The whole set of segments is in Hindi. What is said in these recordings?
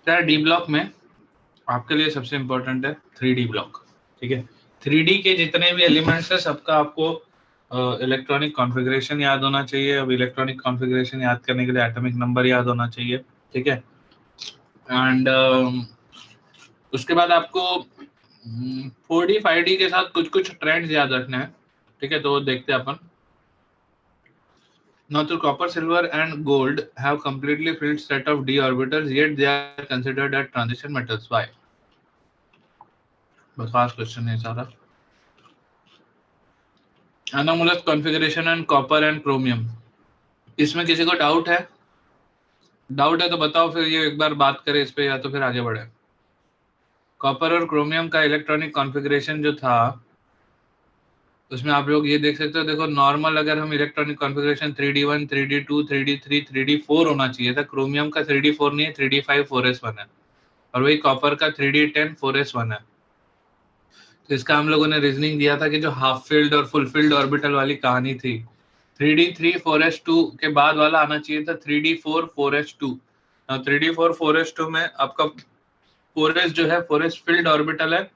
यार डी ब्लॉक में आपके लिए सबसे इम्पोर्टेंट है 3D ब्लॉक। ठीक है, 3D के जितने भी एलिमेंट्स है सबका आपको इलेक्ट्रॉनिक कॉन्फ़िगरेशन याद होना चाहिए। अब इलेक्ट्रॉनिक कॉन्फ़िगरेशन याद करने के लिए एटॉमिक नंबर याद होना चाहिए। ठीक है, एंड उसके बाद आपको 4D 5D के साथ कुछ कुछ ट्रेंड्स याद रखने हैं। ठीक है, तो वो देखते हैं अपन। Now, the copper, silver, and gold have completely filled set of d orbitals, yet they are considered as transition metals. Why? बस फास्ट क्वेश्चन है सारा। Anomalous configuration and copper and chromium. इसमें किसी को डाउट है? डाउट है तो बताओ, फिर ये एक बार बात करें इस पे, या तो फिर आगे बढ़े। कॉपर और क्रोमियम का इलेक्ट्रॉनिक कॉन्फ़िगरेशन जो था उसमें आप लोग ये देख सकते हो। देखो, नॉर्मल अगर हम electronic configuration 3D1, 3D2, 3D3, 3D4 होना चाहिए था। क्रोमियम का 3D4 नहीं है, 3D5, 4s1 है। और वही कॉपर का 3D10, 4s1 है। तो इसका हम लोगों ने रीजनिंग दिया था कि जो हाफ फील्ड और फुल फील्ड ऑर्बिटल वाली कहानी थी, 3D3 4s2 के बाद वाला आना चाहिए था 3D4 4s2। 3D4 4s2 में आपका 4s जो है 4s फील्ड ऑर्बिटल है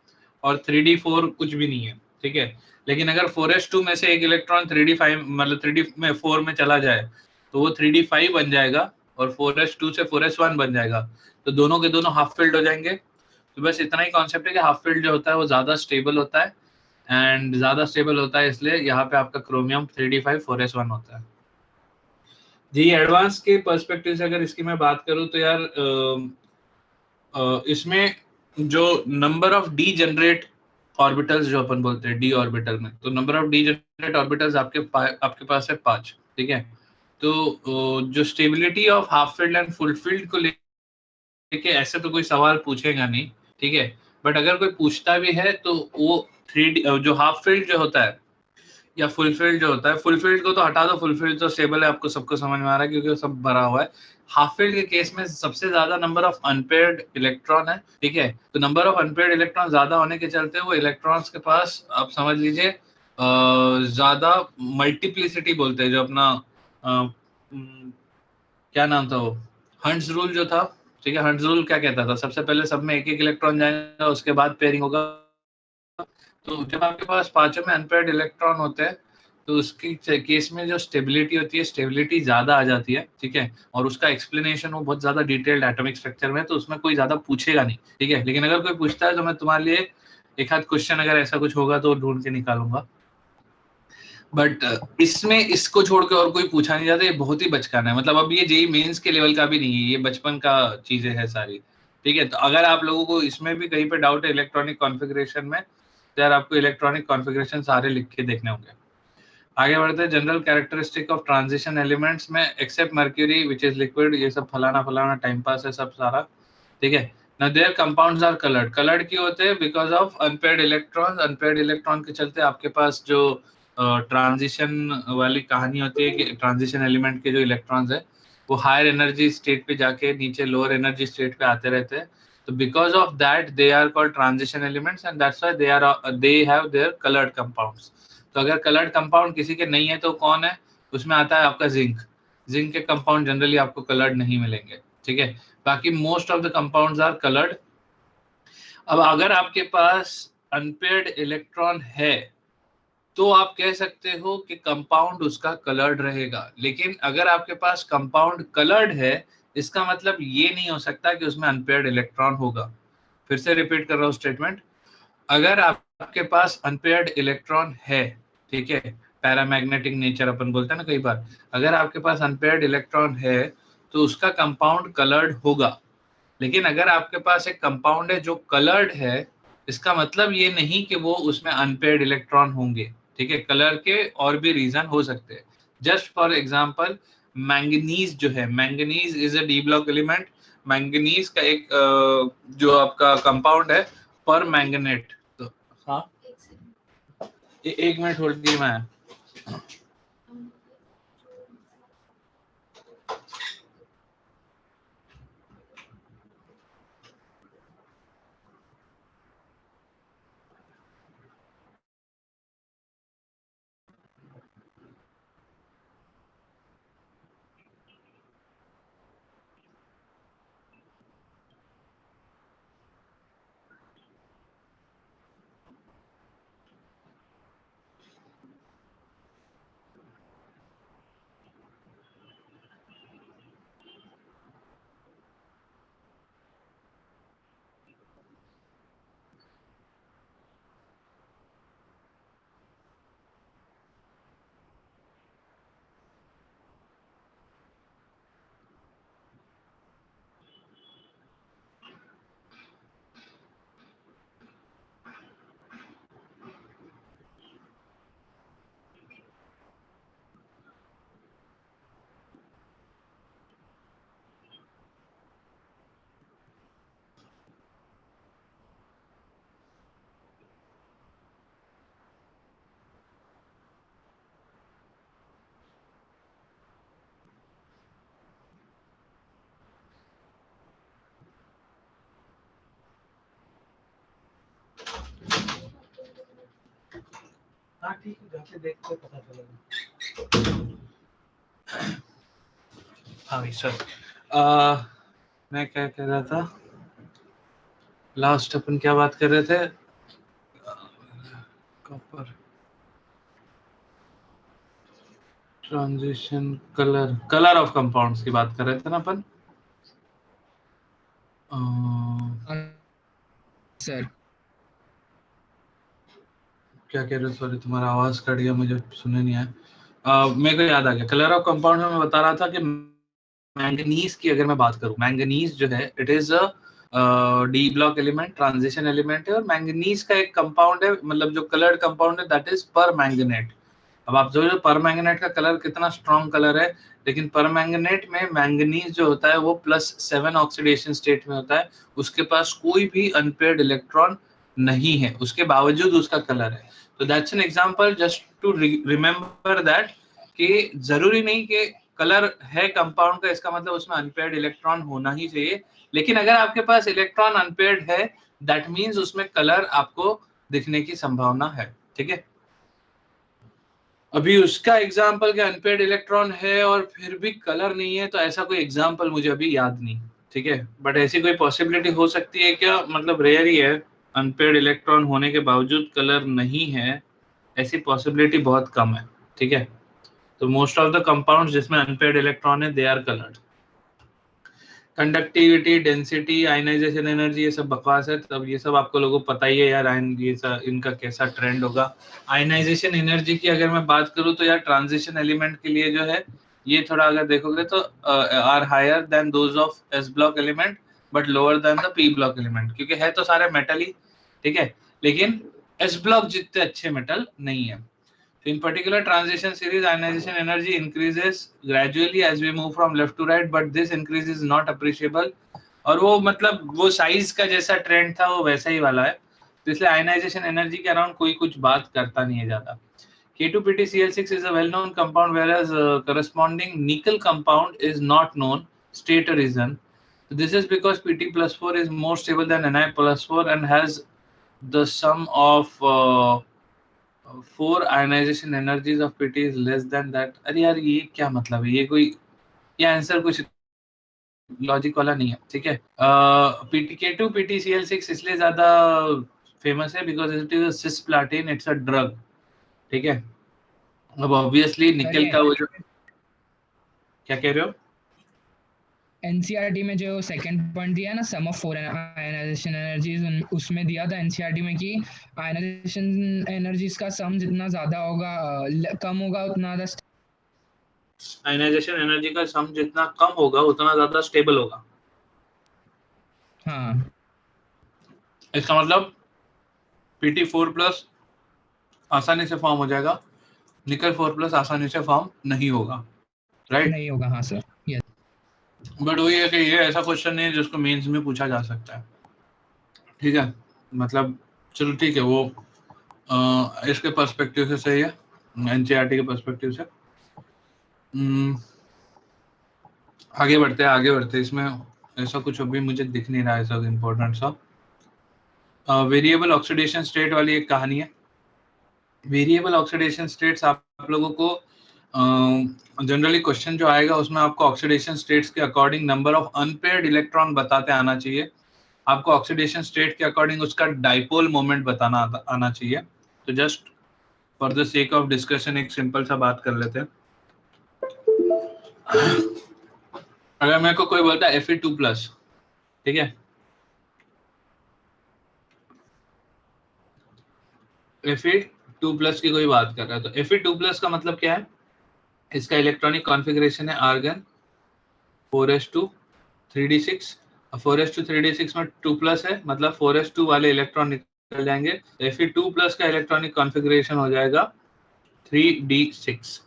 और 3D4 कुछ भी नहीं है। ठीक है, लेकिन अगर 4s2 में से एक इलेक्ट्रॉन 3D5 मतलब 3D में 4 में चला जाए तो वो 3D5 बन जाएगा और 4s2 से 4s1 बन जाएगा। तो दोनों के दोनों हाफ फील्ड हो जाएंगे। तो बस इतना ही कॉन्सेप्ट है कि हाफ फील्ड जो होता है वो ज्यादा स्टेबल होता है, एंड ज्यादा स्टेबल होता है इसलिए यहाँ पे आपका क्रोमियम 3D5 4s1 होता है जी। एडवांस के पर्सपेक्टिव से अगर इसकी मैं बात करूँ तो यार इसमें जो number of D generate orbitals जो अपन बोलते हैं डी ऑर्बिटल में, तो number of D generate orbitals आपके पास है 5। ठीक है, तो जो stability of half field and full field को लेके ऐसे तो कोई सवाल पूछेगा नहीं। ठीक है, बट अगर कोई पूछता भी है तो वो 3D जो हाफ फील्ड जो होता है या फुल फील्ड जो होता है, फुल फील्ड को तो हटा दो, फुल फील्ड तो स्टेबल है, आपको सबको समझ में आ रहा है क्योंकि वो सब भरा हुआ है। हाफ फील्ड के केस में सबसे ज्यादा नंबर ऑफ अनपेयर्ड इलेक्ट्रॉन है। ठीक है, तो नंबर ऑफ अनपेयर्ड इलेक्ट्रॉन ज्यादा होने के चलते वो इलेक्ट्रॉन्स के पास आप समझ लीजिए ज्यादा मल्टीप्लिसिटी बोलते हैं, जो अपना क्या नाम था वो, हंट्स रूल जो था। ठीक है, हंट्स रूल क्या कहता था, सबसे पहले सब में एक एक इलेक्ट्रॉन जाएगा, उसके बाद पेयरिंग होगा। तो जब आपके पास पांचों में अनपेयर्ड इलेक्ट्रॉन होते हैं तो उसकी केस में जो स्टेबिलिटी होती है, स्टेबिलिटी ज्यादा आ जाती है। ठीक है, और उसका एक्सप्लेनेशन वो बहुत ज्यादा डिटेल्ड एटॉमिक स्ट्रक्चर में, तो उसमें कोई ज्यादा पूछेगा नहीं। ठीक है, लेकिन अगर कोई पूछता है तो मैं तुम्हारे लिए एक आध क्वेश्चन अगर ऐसा कुछ होगा तो ढूंढ के निकालूंगा। बट इसमें इसको छोड़ के और कोई पूछा नहीं जाता। ये बहुत ही बचकाना है, मतलब अब ये जेई मेंस के लेवल का भी नहीं है, ये बचपन का चीजें है सारी। ठीक है, तो अगर आप लोगों को इसमें भी कहीं पे डाउट है इलेक्ट्रॉनिक कॉन्फ़िगरेशन में, तो यार आपको इलेक्ट्रॉनिक कॉन्फ़िगरेशन सारे लिख के देखने होंगे। आगे बढ़ते हैं। General characteristic of transition elements में except mercury which is liquid, ये सब फलाना फलाना टाइम पास है सब सारा। ठीक है, now their compounds are colored। colored क्यों होते हैं? Because of unpaired electron. Unpaired electron के चलते आपके पास जो ट्रांजिशन वाली कहानी होती है कि ट्रांजिशन एलिमेंट के जो इलेक्ट्रॉन्स है वो हायर एनर्जी स्टेट पे जाके नीचे लोअर एनर्जी स्टेट पे आते रहते हैं। तो because of that they are called transition elements and that's why they have their coloured compounds. तो अगर कलर्ड कंपाउंड किसी के नहीं है तो कौन है? उसमें आता है आपका जिंक। जिंक के कंपाउंड जनरली आपको कलर्ड नहीं मिलेंगे। ठीक है, बाकी most of the compounds are coloured. अब अगर आपके पास अनपेयर्ड इलेक्ट्रॉन है तो आप कह सकते हो कि कंपाउंड उसका कलर्ड रहेगा, लेकिन अगर आपके पास कंपाउंड कलर्ड है इसका मतलब ये नहीं हो सकता कि उसमें अनपेयर्ड इलेक्ट्रॉन होगा। फिर से रिपीट कर रहा हूँ स्टेटमेंट। अगर आपके पास अनपेयर्ड इलेक्ट्रॉन है, ठीक है, पैरामैग्नेटिक नेचर अपन बोलते हैं ना कई बार, अगर आपके पास अनपेयर्ड इलेक्ट्रॉन है तो उसका कंपाउंड कलर्ड होगा। लेकिन अगर आपके पास एक कंपाउंड है जो कलर्ड है इसका मतलब ये नहीं कि वो उसमें अनपेयर्ड इलेक्ट्रॉन होंगे। ठीक है, कलर के और भी रीजन हो सकते हैं। जस्ट फॉर एग्जांपल मैंगनीज जो है, manganese is a D block element. Manganese का एक जो आपका कंपाउंड है पर मैंगनेट। तो हाँ, एक मिनट होल्ड कीजिए मैं। हाँ ठीक है, जाके देख के पता चलेगा। हाँ भाई सर, मैं क्या कह रहा था, लास्ट अपन क्या बात कर रहे थे, copper transition, colour of compounds की बात कर रहे थे ना अपन। सर क्या कह रहे हो, सॉरी तुम्हारा आवाज कट गया, मुझे सुनने नहीं आया। मेरे को याद आ गया, कलर ऑफ कंपाउंड में मैं बता रहा था कि मैंगनीज की अगर मैं बात करूं, मैंगनीज जो है it is a D block element, transition element है, और मैंगनीज का एक कंपाउंड है, मतलब जो कलर्ड कंपाउंड है दैट इज परमैंगनेट। अब आप जो परमैंगनेट का कलर कितना स्ट्रॉन्ग कलर है, लेकिन परमैंगनेट में मैंगनीज जो होता है वो +7 ऑक्सीडेशन स्टेट में होता है, उसके पास कोई भी अनपेयर्ड इलेक्ट्रॉन नहीं है, उसके बावजूद उसका कलर है। तो that's an example just to remember that कि जरूरी नहीं कि कलर है कंपाउंड का इसका मतलब उसमें अनपेयर्ड इलेक्ट्रॉन होना ही चाहिए, लेकिन अगर आपके पास इलेक्ट्रॉन अनपेयर्ड है दैट मींस उसमें कलर आपको दिखने की संभावना है। ठीक है, अभी उसका एग्जाम्पल के अनपेयर्ड इलेक्ट्रॉन है और फिर भी कलर नहीं है, तो ऐसा कोई एग्जाम्पल मुझे अभी याद नहीं। ठीक है, बट ऐसी कोई पॉसिबिलिटी हो सकती है क्या, मतलब रेयर ही है, अनपेयर्ड इलेक्ट्रॉन होने के बावजूद कलर नहीं है, ऐसी पॉसिबिलिटी बहुत कम है। ठीक है, तो मोस्ट ऑफ द कंपाउंड्स जिसमें अनपेयर्ड इलेक्ट्रॉन है they are coloured. Conductivity, density, ionisation energy, ये सब बकवास है, तब ये सब आपको लोगों को पता ही है यार, ये सब इनका कैसा ट्रेंड होगा। आयनाइजेशन एनर्जी की अगर मैं बात करूं तो यार ट्रांजिशन एलिमेंट के लिए जो है ये थोड़ा अगर देखोगे तो are higher than those of s block element but lower than the p block element, क्योंकि है तो सारे मेटल ही, ठीक है, लेकिन एस ब्लॉक जितने अच्छे मेटल नहीं है। In particular transition series, ionization energy increases gradually as we move from left to right, but this increase is not appreciable. और वो मतलब वो साइज का जैसा ट्रेंड था वो वैसा ही वाला है, तो इसलिए आयनाइजेशन एनर्जी के अराउंड कोई कुछ बात करता नहीं है ज्यादा। K2PtCl6 is a well-known compound, whereas corresponding nickel compound is not known. State a reason. This is because Pt+4 is more stable than Ni+4 and has the sum of 4 ionisation energies of PT is less than that. अरे यार ये क्या मतलब है, ये कोई ये आंसर कुछ लॉजिक वाला नहीं है। ठीक है, K2 PtCl6 इसलिए ज्यादा फेमस है because it is a cisplatin, it's a drug. ठीक है, अब ऑब्वियसली निकल का वो जो, क्या कह रहे हो, एनसीईआरटी में जो सेकंड पॉइंट दिया ना, सम ऑफ 4 आयनाइजेशन एनर्जीज, उसमें दिया था एनसीईआरटी में कि आयनाइजेशन एनर्जीज का सम जितना ज्यादा होगा कम होगा उतना ज्यादा, आयनाइजेशन एनर्जी का सम जितना कम होगा उतना ज्यादा स्टेबल होगा। हाँ, इसका मतलब Pt4+ आसानी से फॉर्म हो जाएगा, निकल 4+ आसानी से फॉर्म नहीं होगा, राइट? नहीं होगा, हाँ सर, यस। बट वही है कि ये ऐसा क्वेश्चन नहीं है जिसको मेंस में पूछा जा सकता है। ठीक है, मतलब चलो ठीक है, वो इसके पर्सपेक्टिव से सही है, एनसीईआरटी के पर्सपेक्टिव से। आगे बढ़ते हैं, इसमें ऐसा कुछ अभी मुझे दिख नहीं रहा है सब इम्पोर्टेंट सा। वेरिएबल ऑक्सीडेशन स्टेट वाली एक कहानी है। वेरिएबल ऑक्सीडेशन स्टेट्स आप लोगों को जनरली क्वेश्चन जो आएगा उसमें आपको ऑक्सीडेशन स्टेट्स के according number of unpaired electron बताते आना चाहिए, आपको ऑक्सीडेशन स्टेट के अकॉर्डिंग उसका डाइपोल मोमेंट बताना आना चाहिए। तो just for the sake of discussion एक सिंपल सा बात कर लेते हैं। अगर मेरे को कोई बोलता है Fe2+, ठीक है, Fe2+ की कोई बात कर रहा है, तो Fe2+ का मतलब क्या है, इसका इलेक्ट्रॉनिक कॉन्फ़िगरेशन है argon 4s2 3d6, 4s2 3d6 में 2+ है, मतलब 4s2 वाले इलेक्ट्रॉन निकल जाएंगे, Fe2+ का इलेक्ट्रॉनिक कॉन्फ़िगरेशन हो जाएगा 3d6।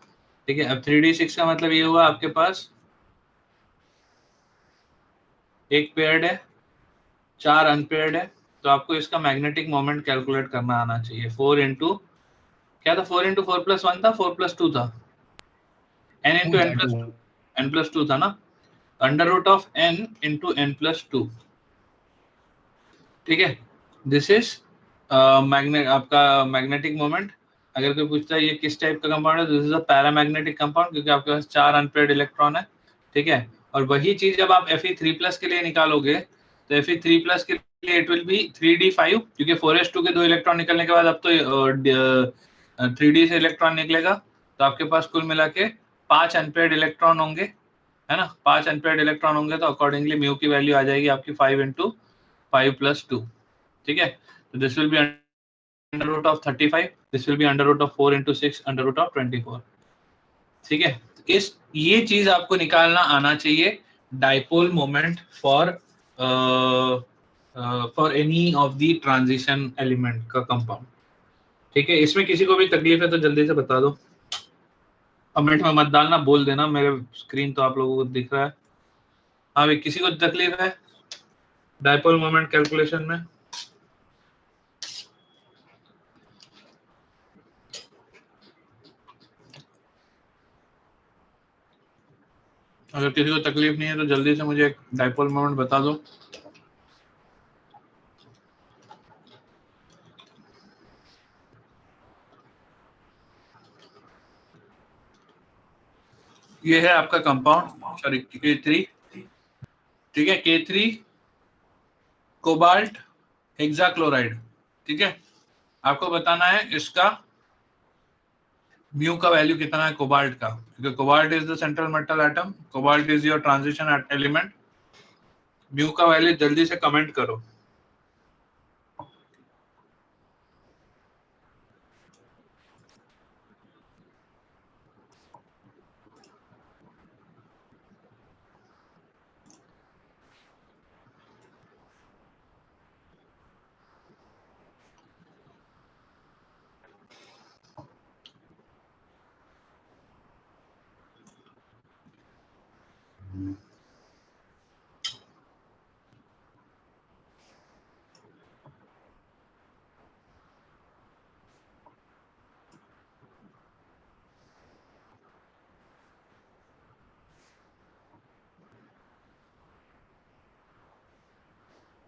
ठीक है, अब 3d6 का मतलब ये हुआ आपके पास एक पेयर्ड है, 4 अनपेयर्ड है, तो आपको इसका मैग्नेटिक मोमेंट कैलकुलेट करना आना चाहिए। 4 इंटू क्या था, 4 इंटू 4+1 था, 4+2 था, n इंटू n+2 था ना, under root of n into n+2। ठीक है, दिस इज मैग्नेट, आपका मैग्नेटिक मोमेंट। अगर कोई पूछता है ये किस टाइप का कंपाउंड है, this is a paramagnetic compound, क्योंकि आपके पास 4 अनपेयर्ड इलेक्ट्रॉन है, ठीक है। और वही चीज जब आप Fe3+ के लिए निकालोगे तो Fe3+ के लिए इट विल बी 3d5, क्योंकि 4s2 के 2 इलेक्ट्रॉन निकलने के बाद अब तो 3d से इलेक्ट्रॉन निकलेगा, तो आपके पास कुल मिला के 5 अनपेयर्ड इलेक्ट्रॉन होंगे, है ना। 5 अनपेयर्ड इलेक्ट्रॉन होंगे तो अकॉर्डिंगली म्यू की वैल्यू आ जाएगी आपकी 5 × 5 + 2, ठीक है। तो this will be under root of 35, this will be under root of 4 × 6 under root of 24, ठीक है। इस ये चीज आपको निकालना आना चाहिए, dipole moment for any of the transition element का कंपाउंड, ठीक है। इसमें किसी को भी तकलीफ है तो जल्दी से बता दो, कमेंट में मत डालना, बोल देना, मेरे स्क्रीन तो आप लोगों को दिख रहा है। हाँ भाई, किसी को तकलीफ है डाइपोल मोमेंट कैलकुलेशन में? अगर किसी को तकलीफ नहीं है तो जल्दी से मुझे एक डाइपोल मोमेंट बता दो। ये है आपका कंपाउंड, सॉरी K3, ठीक है। K3 कोबाल्ट हेक्साक्लोराइड, ठीक है। आपको बताना है इसका म्यू का वैल्यू कितना है कोबाल्ट का, क्योंकि cobalt is the central metal atom, cobalt is your transition element. Mu का वैल्यू जल्दी से कमेंट करो।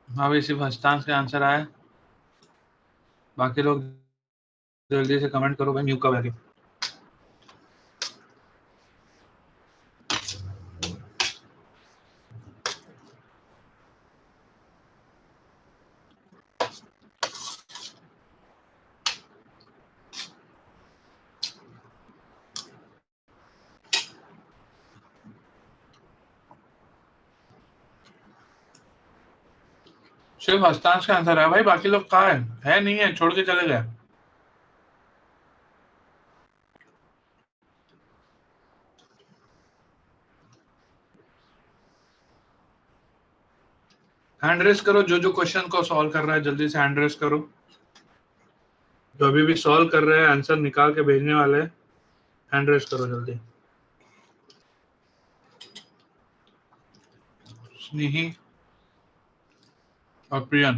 हाँ भाई, सिर्फ हस्तांश का आंसर आया, बाकी लोग जल्दी से कमेंट करो भाई म्यू का वैल्यू। सिर्फ हस्तांश का आंसर है भाई, बाकी लोग कहाँ है नहीं है, छोड़ के चले गए। हैंड रेस करो, जो जो क्वेश्चन को सॉल्व कर रहा है जल्दी से हैंड रेस करो। जो अभी भी सॉल्व कर रहे हैं, आंसर निकाल के भेजने वाले हैं, हैंड रेस करो जल्दी। स्नेही और प्रियन,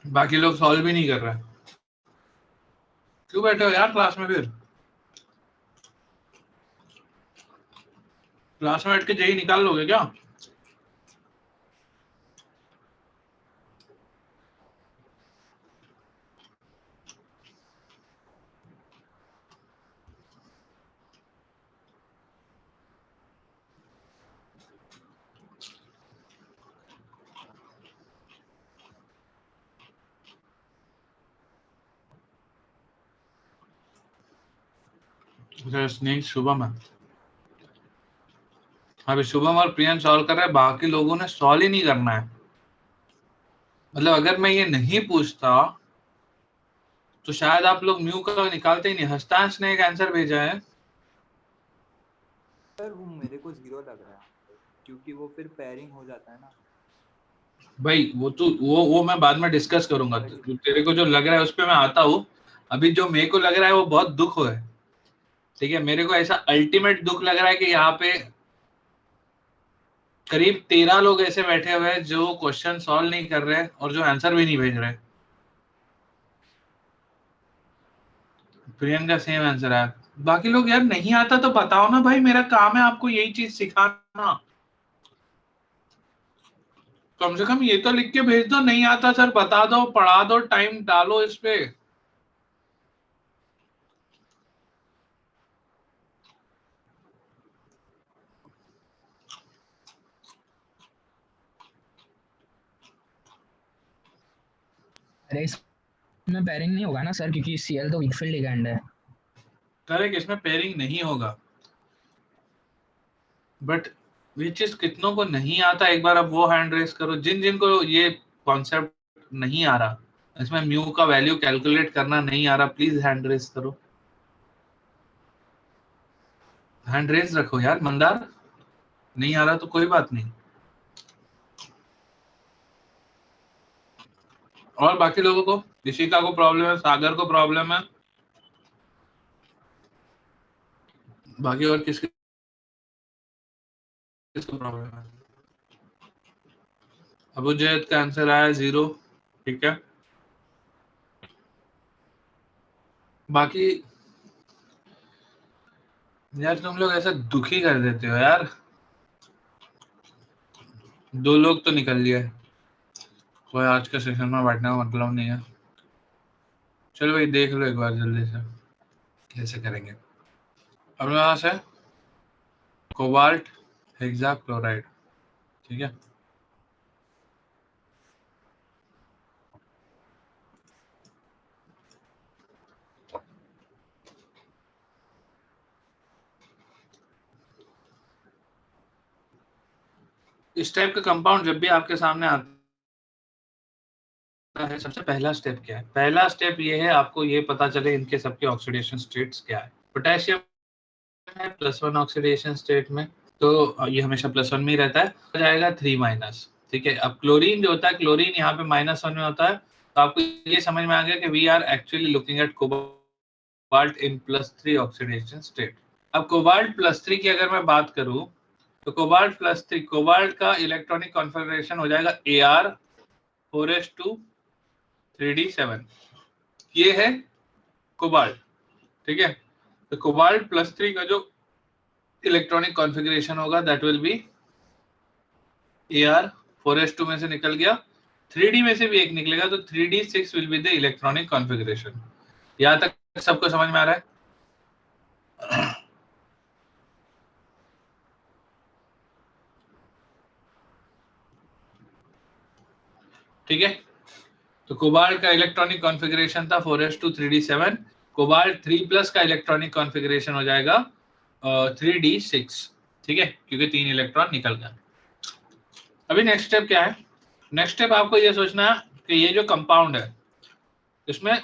बाकी लोग सॉल्व भी नहीं कर रहे हैं। क्यों बैठे हो यार क्लास में? फिर क्लास में बैठ के जेई निकाल लोगे क्या? स्नेही शुभम है, अभी शुभम और प्रियन सॉल्व कर रहे हैं, बाकी लोगों ने सॉल्व ही नहीं करना है। मतलब अगर मैं ये नहीं पूछता तो शायद आप लोग म्यू का निकालते ही नहीं। हस्तांश ने एक आंसर भेजा है सर, वो मेरे को 0 लग रहा है, क्योंकि वो फिर पेयरिंग हो जाता है ना भाई। वो मैं बाद में डिस्कस करूंगा, तेरे को जो लग रहा है उस पर मैं आता हूँ। अभी जो मेरे को लग रहा है वो बहुत दुख है, ठीक है। मेरे को ऐसा अल्टीमेट दुख लग रहा है कि यहाँ पे करीब 13 लोग ऐसे बैठे हुए हैं जो क्वेश्चन सॉल्व नहीं कर रहे और जो आंसर भी नहीं भेज रहे। प्रियंका सेम आंसर है। बाकी लोग यार नहीं आता तो बताओ ना भाई, मेरा काम है आपको यही चीज सिखाना। कम से कम ये तो लिख के भेज दो, नहीं आता सर बता दो, पढ़ा दो, टाइम डालो इस पे। अरे इसमें पेयरिंग नहीं होगा ना सर, क्योंकि Cl तो वीक फील्ड लिगेंड है। करेक्ट, इसमें पेयरिंग नहीं होगा, बट ये चीज कितनों को नहीं आता, एक बार अब वो हैंड रेस करो जिन जिन को ये कॉन्सेप्ट नहीं आ रहा, इसमें म्यू का वैल्यू कैलकुलेट करना नहीं आ रहा, प्लीज हैंड रेस करो, हैंड रेस रखो यार। मंदार नहीं आ रहा तो कोई बात नहीं, और बाकी लोगों को, ऋषिका को प्रॉब्लम है, सागर को प्रॉब्लम है, बाकी और किसको प्रॉब्लम है? अबुजैद का आंसर आया 0, ठीक है। बाकी यार तुम लोग ऐसा दुखी कर देते हो यार, 2 लोग तो निकल लिए, कोई आज के सेशन में बैठने का मतलब नहीं है। चलो भाई देख लो एक बार जल्दी से कैसे करेंगे। अब मेरे पास है कोबाल्ट हेक्साक्लोराइड, ठीक है। इस टाइप का कंपाउंड जब भी आपके सामने आता है, सबसे पहला स्टेप क्या है? पहला स्टेप ये है आपको ये पता चले इनके सबके ऑक्सीडेशन स्टेट्स क्या है। पोटेशियम है +1 ऑक्सीडेशन स्टेट में, तो ये हमेशा +1 में ही रहता है, हो जाएगा 3-, ठीक है। अब क्लोरीन जो होता है, क्लोरीन यहाँ पे -1 में होता है, तो आपको ये समझ में आ गया कि we are actually looking at cobalt in +3 oxidation state. अब कोबाल्ट +3 की अगर मैं बात करूं, तो कोबाल्ट +3, कोबाल्ट का इलेक्ट्रॉनिक कॉन्फ़िगरेशन हो जाएगा Ar4s2 3d7, ये है कोबाल्ट, ठीक है। तो कोबाल्ट +3 का जो इलेक्ट्रॉनिक कॉन्फ़िगरेशन होगा दैट विल बी Ar4s2 में से निकल गया, 3d में से भी एक निकलेगा, तो 3d6 will be the electronic configuration. यहां तक सबको समझ में आ रहा है? ठीक है। तो कोबाल्ट का इलेक्ट्रॉनिक कॉन्फ़िगरेशन था 4s2 3d7, कोबाल्ट 3+ का इलेक्ट्रॉनिक कॉन्फ़िगरेशन हो जाएगा 3d6, ठीक है, क्योंकि 3 इलेक्ट्रॉन निकल गया। अभी नेक्स्ट स्टेप क्या है? नेक्स्ट स्टेप आपको ये सोचना है कि ये जो कंपाउंड है इसमें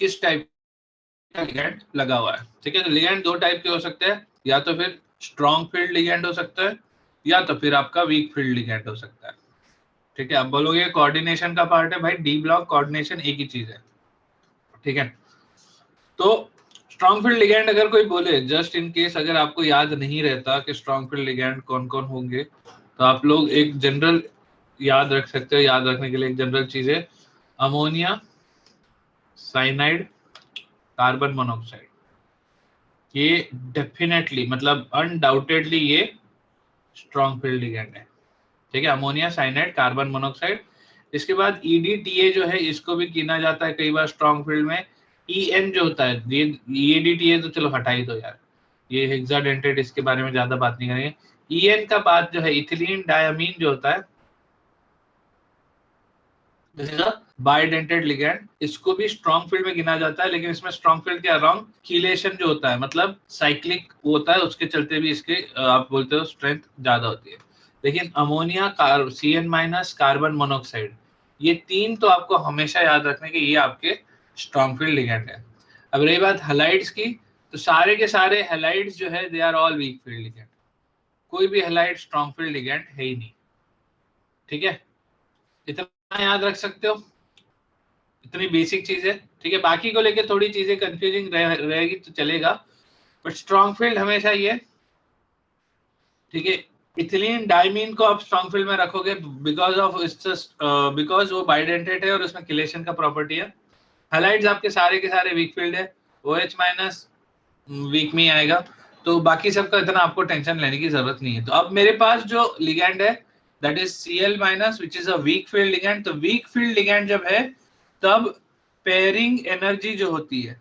किस टाइप का लिगैंड लगा हुआ है, ठीक है। तो लिगैंड 2 टाइप के हो सकते हैं, या तो फिर स्ट्रॉन्ग फील्ड लिगैंड हो सकता है, या तो फिर आपका वीक फील्ड लिगैंड हो सकता है, ठीक है। अब बोलोगे कोऑर्डिनेशन का पार्ट है, भाई डी ब्लॉक कोऑर्डिनेशन एक ही चीज है, ठीक है। तो स्ट्रॉन्ग फील्ड लिगैंड अगर कोई बोले, जस्ट इन केस अगर आपको याद नहीं रहता कि स्ट्रॉन्ग फील्ड लिगैंड कौन कौन होंगे, तो आप लोग एक जनरल याद रख सकते हो। याद रखने के लिए एक जनरल चीज है अमोनिया साइनाइड कार्बन मोनोऑक्साइड, ये डेफिनेटली मतलब अनडाउटेडली ये स्ट्रॉन्ग फील्ड लिगैंड है, ठीक है। Ammonia cyanide carbon monoxide. इसके बाद EDTA जो है इसको भी गिना जाता है कई बार स्ट्रॉन्ग फील्ड में। EN जो होता है, ये EDTA तो चलो हटा ही दो यार, ये हेक्साडेंटेट, इसके बारे में ज्यादा बात नहीं करेंगे। EN का बात जो है इथिलीन डायमीन जो होता है, बाइडेंटेड लिगैंड, इसको भी स्ट्रॉन्ग फील्ड में गिना जाता है, लेकिन इसमें स्ट्रॉन्ग फील्ड के अराउंड कीलेशन जो होता है, मतलब साइक्लिक होता है, उसके चलते भी इसके आप बोलते हो स्ट्रेंथ ज्यादा होती है। लेकिन अमोनिया CN- कार्बन मोनोऑक्साइड, ये 3 तो आपको हमेशा याद रखने के ये आपके स्ट्रॉन्ग फील्ड लिगैंड है। अब रही बात हैलाइड्स की, तो सारे के सारे हैलाइड्स जो है they are all weak field ligand, कोई भी हैलाइड स्ट्रॉन्ग फील्ड लिगैंड है ही नहीं, ठीक है। इतना याद रख सकते हो, इतनी बेसिक चीज है, ठीक है। बाकी को लेके थोड़ी चीजें कंफ्यूजिंग रहेगी तो चलेगा, बट स्ट्रॉन्ग फील्ड हमेशा ये, ठीक है। इथिलीन डायमीन को आप स्ट्रॉन्ग फील्ड में रखोगे बिकॉज वो बाइडेंटेट है और उसमें किलेशन का प्रॉपर्टी है। हैलाइड्स आपके सारे के सारे वीक फील्ड है, OH- वीक में आएगा, तो बाकी सबका इतना आपको टेंशन लेने की जरूरत नहीं है। तो अब मेरे पास जो लिगैंड है that is Cl- which is a week field ligand. तो वीक फील्ड लिगैंड जब है तब पेयरिंग एनर्जी जो होती है,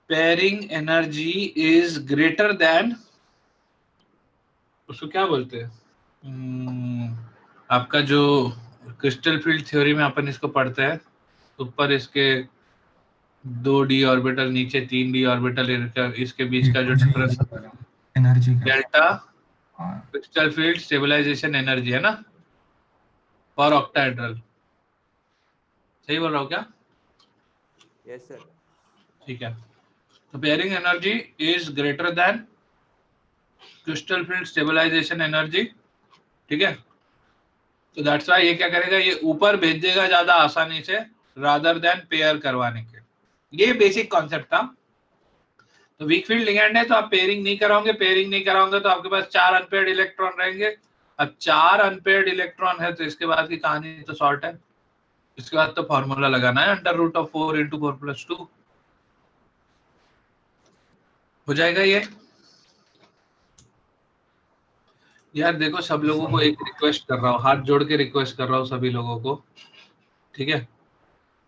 pairing energy is greater then, उसको क्या बोलते हैं, आपका जो क्रिस्टल फील्ड थ्योरी में अपन इसको पढ़ते हैं, ऊपर इसके 2d ऑर्बिटल, नीचे 3d ऑर्बिटल, इसके बीच का जो difference energy delta crystal field stabilisation energy है ना, पर ऑक्टाहेड्रल। सही बोल रहा हूँ क्या? Yes sir. ठीक है, तो pairing energy is greater than crystal field stabilisation energy. ठीक है, तो दैट्स व्हाई ये क्या करेगा, ये ऊपर भेज देगा ज्यादा आसानी से रादर देन पेयर करवाने के। ये बेसिक कॉन्सेप्ट था। तो वीक फील्ड लिगेंड है तो आप पेयरिंग नहीं कराओगे, पेयरिंग नहीं कराओगे तो आपके पास 4 अनपेयर्ड इलेक्ट्रॉन रहेंगे। अब 4 अनपेयर्ड इलेक्ट्रॉन है तो इसके बाद की कहानी तो शॉर्ट है। इसके बाद तो फॉर्मूला लगाना है √4 × 4 + 2 हो जाएगा ये। यार देखो, सब लोगों को एक रिक्वेस्ट कर रहा हूँ, हाथ जोड़ के रिक्वेस्ट कर रहा हूँ सभी लोगों को, ठीक है,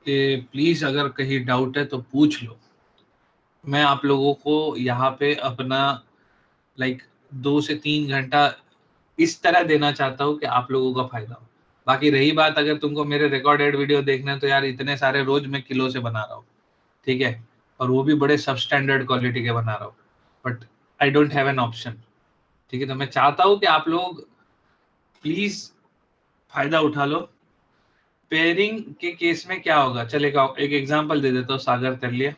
कि प्लीज अगर कहीं डाउट है तो पूछ लो। मैं आप लोगों को यहाँ पे अपना 2 से 3 घंटा इस तरह देना चाहता हूँ कि आप लोगों का फायदा हो। बाकी रही बात, अगर तुमको मेरे रिकॉर्डेड वीडियो देखना है तो यार इतने सारे रोज मैं किलो से बना रहा हूँ, ठीक है, और वो भी बड़े सब स्टैंडर्ड क्वालिटी के बना रहा हूँ, but I don't have an option. ठीक है, तो मैं चाहता हूँ कि आप लोग प्लीज फायदा उठा लो। पेयरिंग के केस में क्या होगा, चलेगा, एक एग्जांपल दे देता हूँ, सागर कर लिया।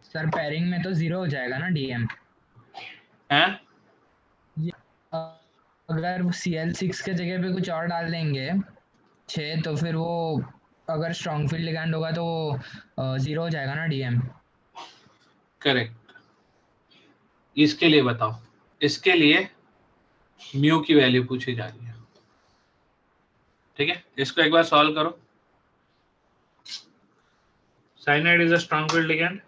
सर पेयरिंग में तो 0 हो जाएगा ना डीएम हैं? अगर Cl6 के जगह पे कुछ और डाल देंगे 6, तो फिर वो अगर स्ट्रॉन्ग फील्ड लिगैंड होगा तो 0 हो जाएगा ना डीएम। करेक्ट। इसके लिए बताओ, इसके लिए म्यू की वैल्यू पूछी जा रही है। ठीक है, इसको एक बार सॉल्व करो। Cyanide is a strong field ligand.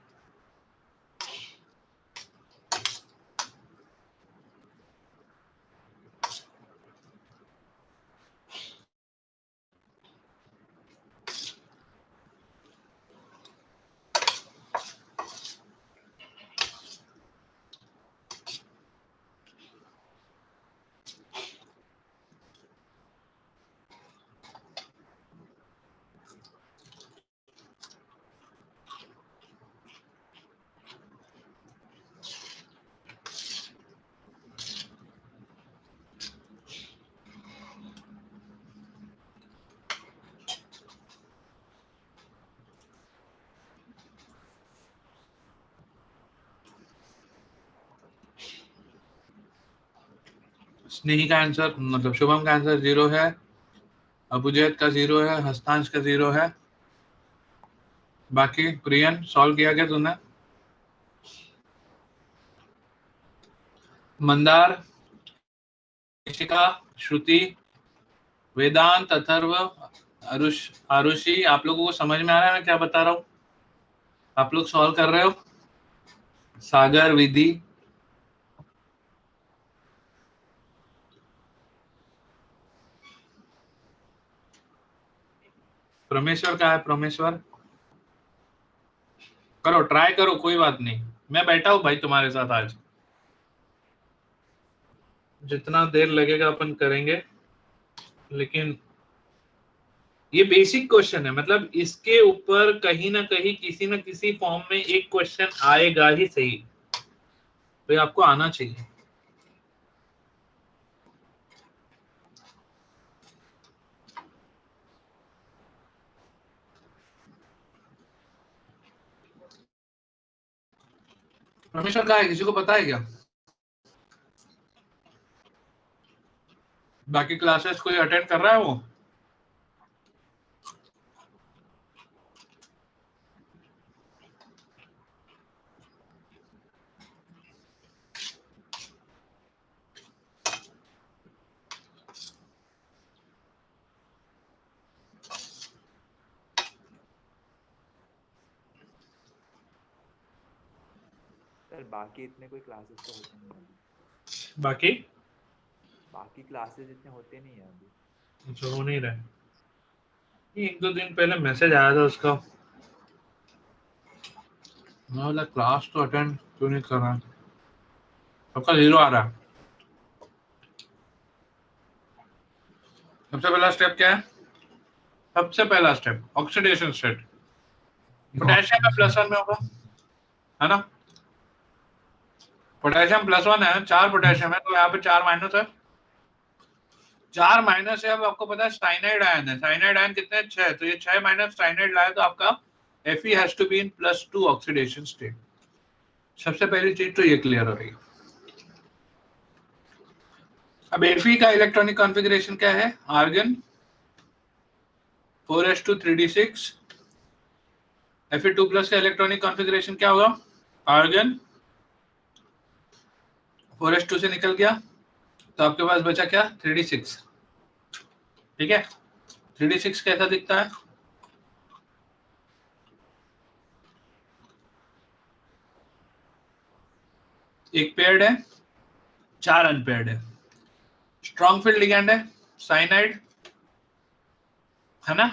Snehi का आंसर, मतलब शुभम का आंसर 0 है, अबुजैद का 0 है, हस्तांश का 0 है। बाकी प्रियन सॉल्व किया क्या तूने? मंदार, ऋषिका, श्रुति, वेदांत, अथर्व, आरुषि, आप लोगों को समझ में आ रहा है मैं क्या बता रहा हूँ? आप लोग सॉल्व कर रहे हो? सागर, विधि, परमेश्वर का है, परमेश्वर करो, ट्राई करो, कोई बात नहीं, मैं बैठा हूं भाई तुम्हारे साथ आज। जितना देर लगेगा अपन करेंगे, लेकिन ये बेसिक क्वेश्चन है, मतलब इसके ऊपर कहीं ना कहीं किसी न किसी फॉर्म में एक क्वेश्चन आएगा ही सही, तो ये आपको आना चाहिए। परमेश्वर का है, किसी को पता है क्या? बाकी क्लासेस कोई अटेंड कर रहा है वो? सर बाकी इतने कोई क्लासेस तो होते नहीं अभी। बाकी क्लासेस इतने होते नहीं है अभी। अच्छा, हो नहीं रहा। 1-2 दिन पहले मैसेज आया था उसका, मैं बोला क्लास तो अटेंड क्यों नहीं कर रहा, सबका 0 आ रहा है। सबसे पहला स्टेप क्या है? सबसे पहला स्टेप ऑक्सीडेशन स्टेट। पोटेशियम में +1 में होगा, है ना? पोटेशियम +1 है, 4 पोटेशियम है, तो यहाँ पे 4 माइनस है, 4 माइनस है। अब आपको पता है साइनाइड आयन है, साइनाइड आयन कितने? 6, तो ये 6 माइनस साइनाइड लाए तो आपका Fe has to be in +2 oxidation state. सबसे पहली चीज तो ये क्लियर हो रही है। अब Fe का इलेक्ट्रॉनिक कॉन्फ़िगरेशन क्या है? Argon 4s2 3d6। Fe2+ का इलेक्ट्रॉनिक कॉन्फ़िगरेशन क्या होगा? आर्गन 4s2 से निकल गया तो आपके पास बचा क्या? 3d6। ठीक है, 3d6 कैसा दिखता है? एक पेयर्ड है, 4 अनपेयर्ड है, स्ट्रॉन्ग फील्ड लिगेंड है, साइनाइड, है ना?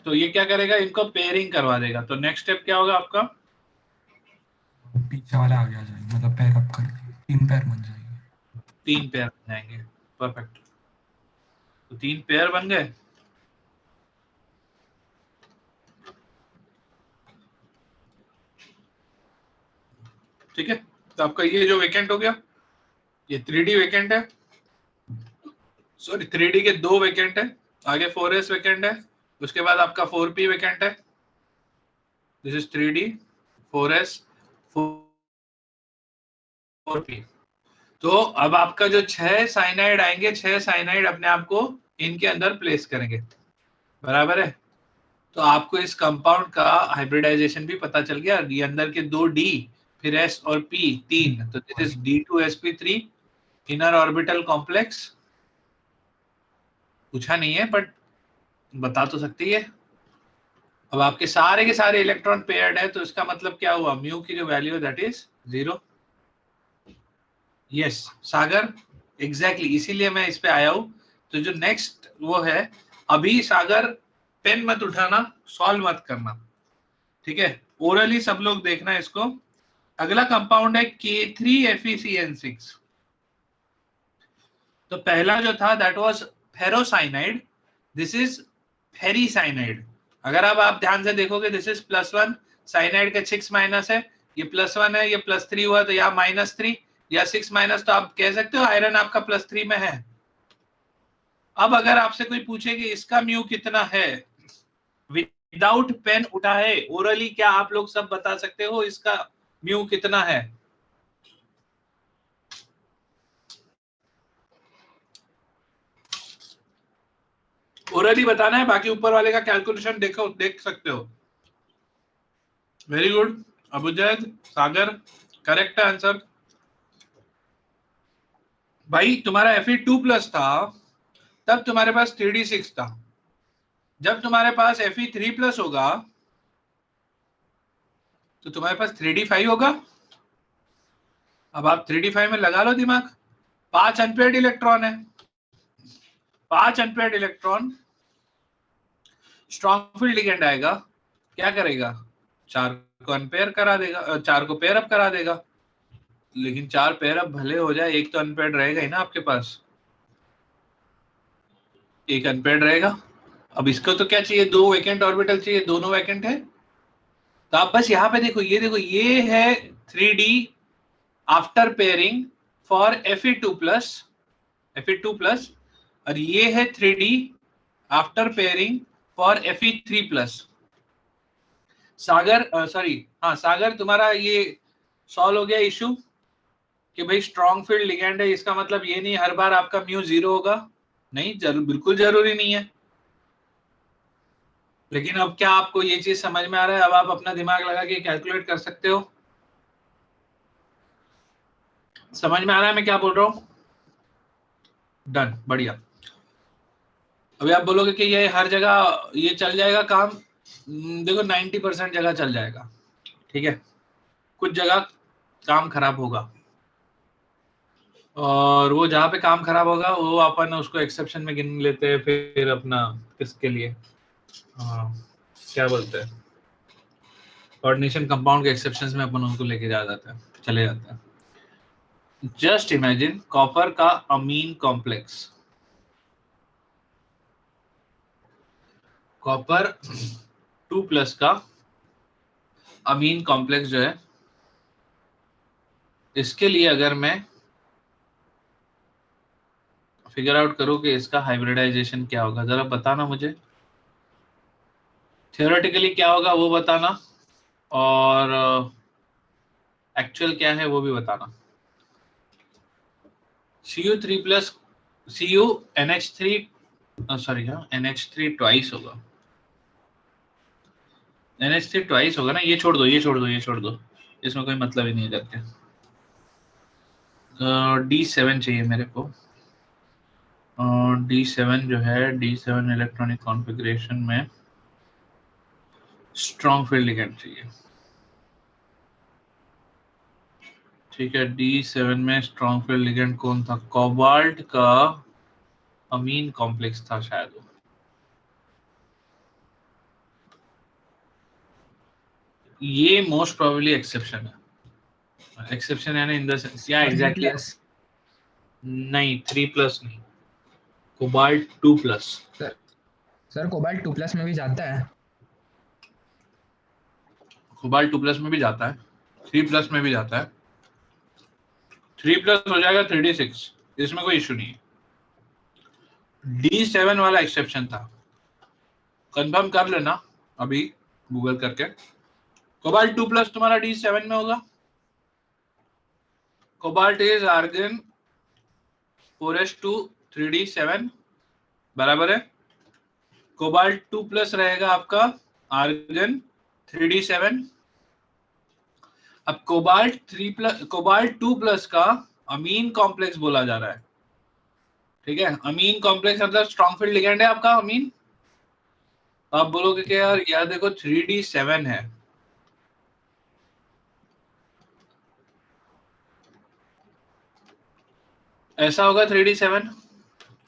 तो ये क्या करेगा? इनको पेयरिंग करवा देगा। तो नेक्स्ट स्टेप क्या होगा आपका? पीछे वाला आगे आ जाएंगे, मतलब पैर अप करके 3 पैर बन जाएंगे। 3 पेयर बन जाएंगे, परफेक्ट। तो 3 पेयर बन गए। ठीक है, तो आपका ये जो वेकेंट हो गया, ये 3D वेकेंट है, सॉरी 3D के 2 वेकेंट है, आगे 4s वेकेंट है, उसके बाद आपका 4p वेकेंट है। This is 3D 4s 4p। तो अब आपका जो 6 साइनाइड आएंगे, 6 साइनाइड अपने आप को इनके अंदर प्लेस करेंगे, बराबर है? तो आपको इस कंपाउंड का हाइब्रिडाइजेशन भी पता चल गया। ये अंदर के 2 D फिर S और P 3, तो this is D2sp3 inner orbital complex. पूछा नहीं है बट बता तो सकती है। अब आपके सारे के सारे इलेक्ट्रॉन पेयर्ड है, तो इसका मतलब क्या हुआ? म्यू की जो वैल्यू है that is 0। Yes Sagar, exactly इसीलिए मैं इस पे आया हूं। तो जो नेक्स्ट वो है, अभी सागर पेन मत उठाना, सॉल्व मत करना, ठीक है? ओरली सब लोग देखना इसको। अगला कंपाउंड है K3FeCN6। तो पहला जो था that was ferrocyanide, this is ferricyanide. अगर अब आप ध्यान से देखोगे, दिस इज +1, साइनाइड का 6 माइनस है, ये +1 है, ये +3 हुआ, तो यहाँ -3 या 6 माइनस, तो आप कह सकते हो आयरन आपका +3 में है। अब अगर आपसे कोई पूछे कि इसका म्यू कितना है, विदाउट पेन उठाए ओरली क्या आप लोग सब बता सकते हो इसका म्यू कितना है? ओरली बताना है, बाकी ऊपर वाले का कैलकुलेशन देखो, देख सकते हो। वेरी गुड अबुजैद, सागर, करेक्ट आंसर। भाई तुम्हारा Fe2+ था तब तुम्हारे पास 3d6 था, जब तुम्हारे पास Fe3+ होगा तो तुम्हारे पास 3d5 होगा। अब आप 3d5 में लगा लो दिमाग, 5 अनपेयर्ड इलेक्ट्रॉन है, 5 unpaired electron, strong field ligand आएगा, क्या करेगा? 4 को अनपेयर करा देगा, 4 को पेयर अप करा देगा। लेकिन 4 पेयर अप भले हो जाए, एक तो अनपेयर्ड रहेगा ही ना आपके पास, एक अनपेयर्ड रहेगा। अब इसको तो क्या चाहिए? 2 वैकेंट ऑर्बिटल चाहिए, दोनों वैकेंट है। तो आप बस यहाँ पे देखो, ये देखो, ये है 3D after pairing for Fe2+, Fe2+, और ये है 3D after pairing for Fe3+। Sagar sorry हाँ सागर, तुम्हारा ये सॉल्व हो गया इशू कि भाई स्ट्रॉन्ग फील्ड लिगेंड है, इसका मतलब ये नहीं हर बार आपका म्यू 0 होगा, नहीं बिल्कुल जरूरी नहीं है। लेकिन अब क्या आपको ये चीज समझ में आ रहा है? अब आप अपना दिमाग लगा के कैलकुलेट कर सकते हो। समझ में आ रहा है मैं क्या बोल रहा हूँ? डन, बढ़िया। अभी आप बोलोगे कि ये हर जगह ये चल जाएगा काम, देखो 90% जगह चल जाएगा, ठीक है? कुछ जगह काम खराब होगा, और वो जहाँ पे काम खराब होगा वो अपन उसको एक्सेप्शन में गिन लेते हैं, फिर अपना किसके लिए क्या बोलते हैं, कोऑर्डिनेशन कंपाउंड के एक्सेप्शंस में अपन उनको लेके जाते हैं, चले जाते हैं। जस्ट इमेजिन कॉपर का अमीन कॉम्प्लेक्स, कॉपर 2+ का अमीन कॉम्प्लेक्स जो है, इसके लिए अगर मैं फिगर आउट करूं कि इसका हाइब्रिडाइजेशन क्या होगा, जरा बताना मुझे। थियोरेटिकली क्या होगा वो बताना, और एक्चुअल क्या है वो भी बताना। Cu3+ Cu NH3 सॉरी हाँ NH3 ट्वाइस होगा, NH3 ट्वाइस होगा ना। ये छोड़ दो, ये छोड़ दो, ये छोड़ दो, इसमें कोई मतलब ही नहीं करते। D7 चाहिए मेरे को। D7 जो है, D7 इलेक्ट्रॉनिक कॉन्फ़िगरेशन में स्ट्रॉन्ग फील्ड लिगेंड चाहिए। ठीक है, D7 में स्ट्रॉन्ग फील्ड लिगेंड कौन था? कोबाल्ट का अमीन कॉम्प्लेक्स था शायद वो। ये मोस्ट प्रोबेबली एक्सेप्शन है। एक्सेप्शन है ना इन द सेंस, या एग्जैक्टली नहीं, 3+ नहीं, कोबाल्ट 2+। सर कोबाल्ट 2+ में भी जाता है। कोबाल्ट 2+ में भी जाता है, 3+ में भी जाता है। 3+ हो जाएगा 3D6, इसमें कोई इशू नहीं है। D7 वाला एक्सेप्शन था, कंफर्म कर लेना अभी गूगल करके। कोबाल्ट 2+ तुम्हारा D7 में होगा। Cobalt is argon 4s2 3D7 बराबर है। कोबाल्ट 2+ रहेगा आपका आर्गन 3D7। अब कोबाल्ट 2+ का अमीन कॉम्प्लेक्स बोला जा रहा है। ठीक है, अमीन कॉम्प्लेक्स मतलब स्ट्रॉन्ग फील्ड लिगेंड है आपका अमीन। आप बोलोगे कि यार देखो 3D7 है, ऐसा होगा 3D7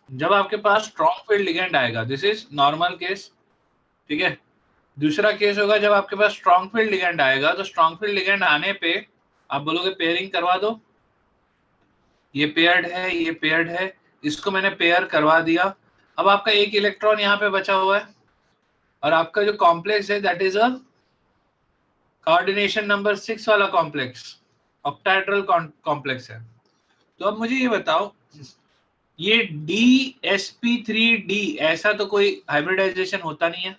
जब आपके पास स्ट्रॉन्ग फील्ड लिगेंड आएगा। This is normal case. ठीक है, दूसरा केस होगा जब आपके पास स्ट्रॉन्ग फील्ड लिगेंड आएगा, तो स्ट्रॉन्ग फील्ड लिगेंड आने पे आप बोलोगे पेयरिंग करवा दो, ये पेयर्ड है, ये पेयर्ड है, इसको मैंने पेयर करवा दिया। अब आपका एक इलेक्ट्रॉन यहाँ पे बचा हुआ है, और आपका जो कॉम्प्लेक्स है that is a coordination number 6 वाला कॉम्प्लेक्स, ऑक्टाहेड्रल कॉम्प्लेक्स है। तो अब मुझे ये बताओ, ये DsP3D ऐसा तो कोई हाइब्रिडाइजेशन होता नहीं है।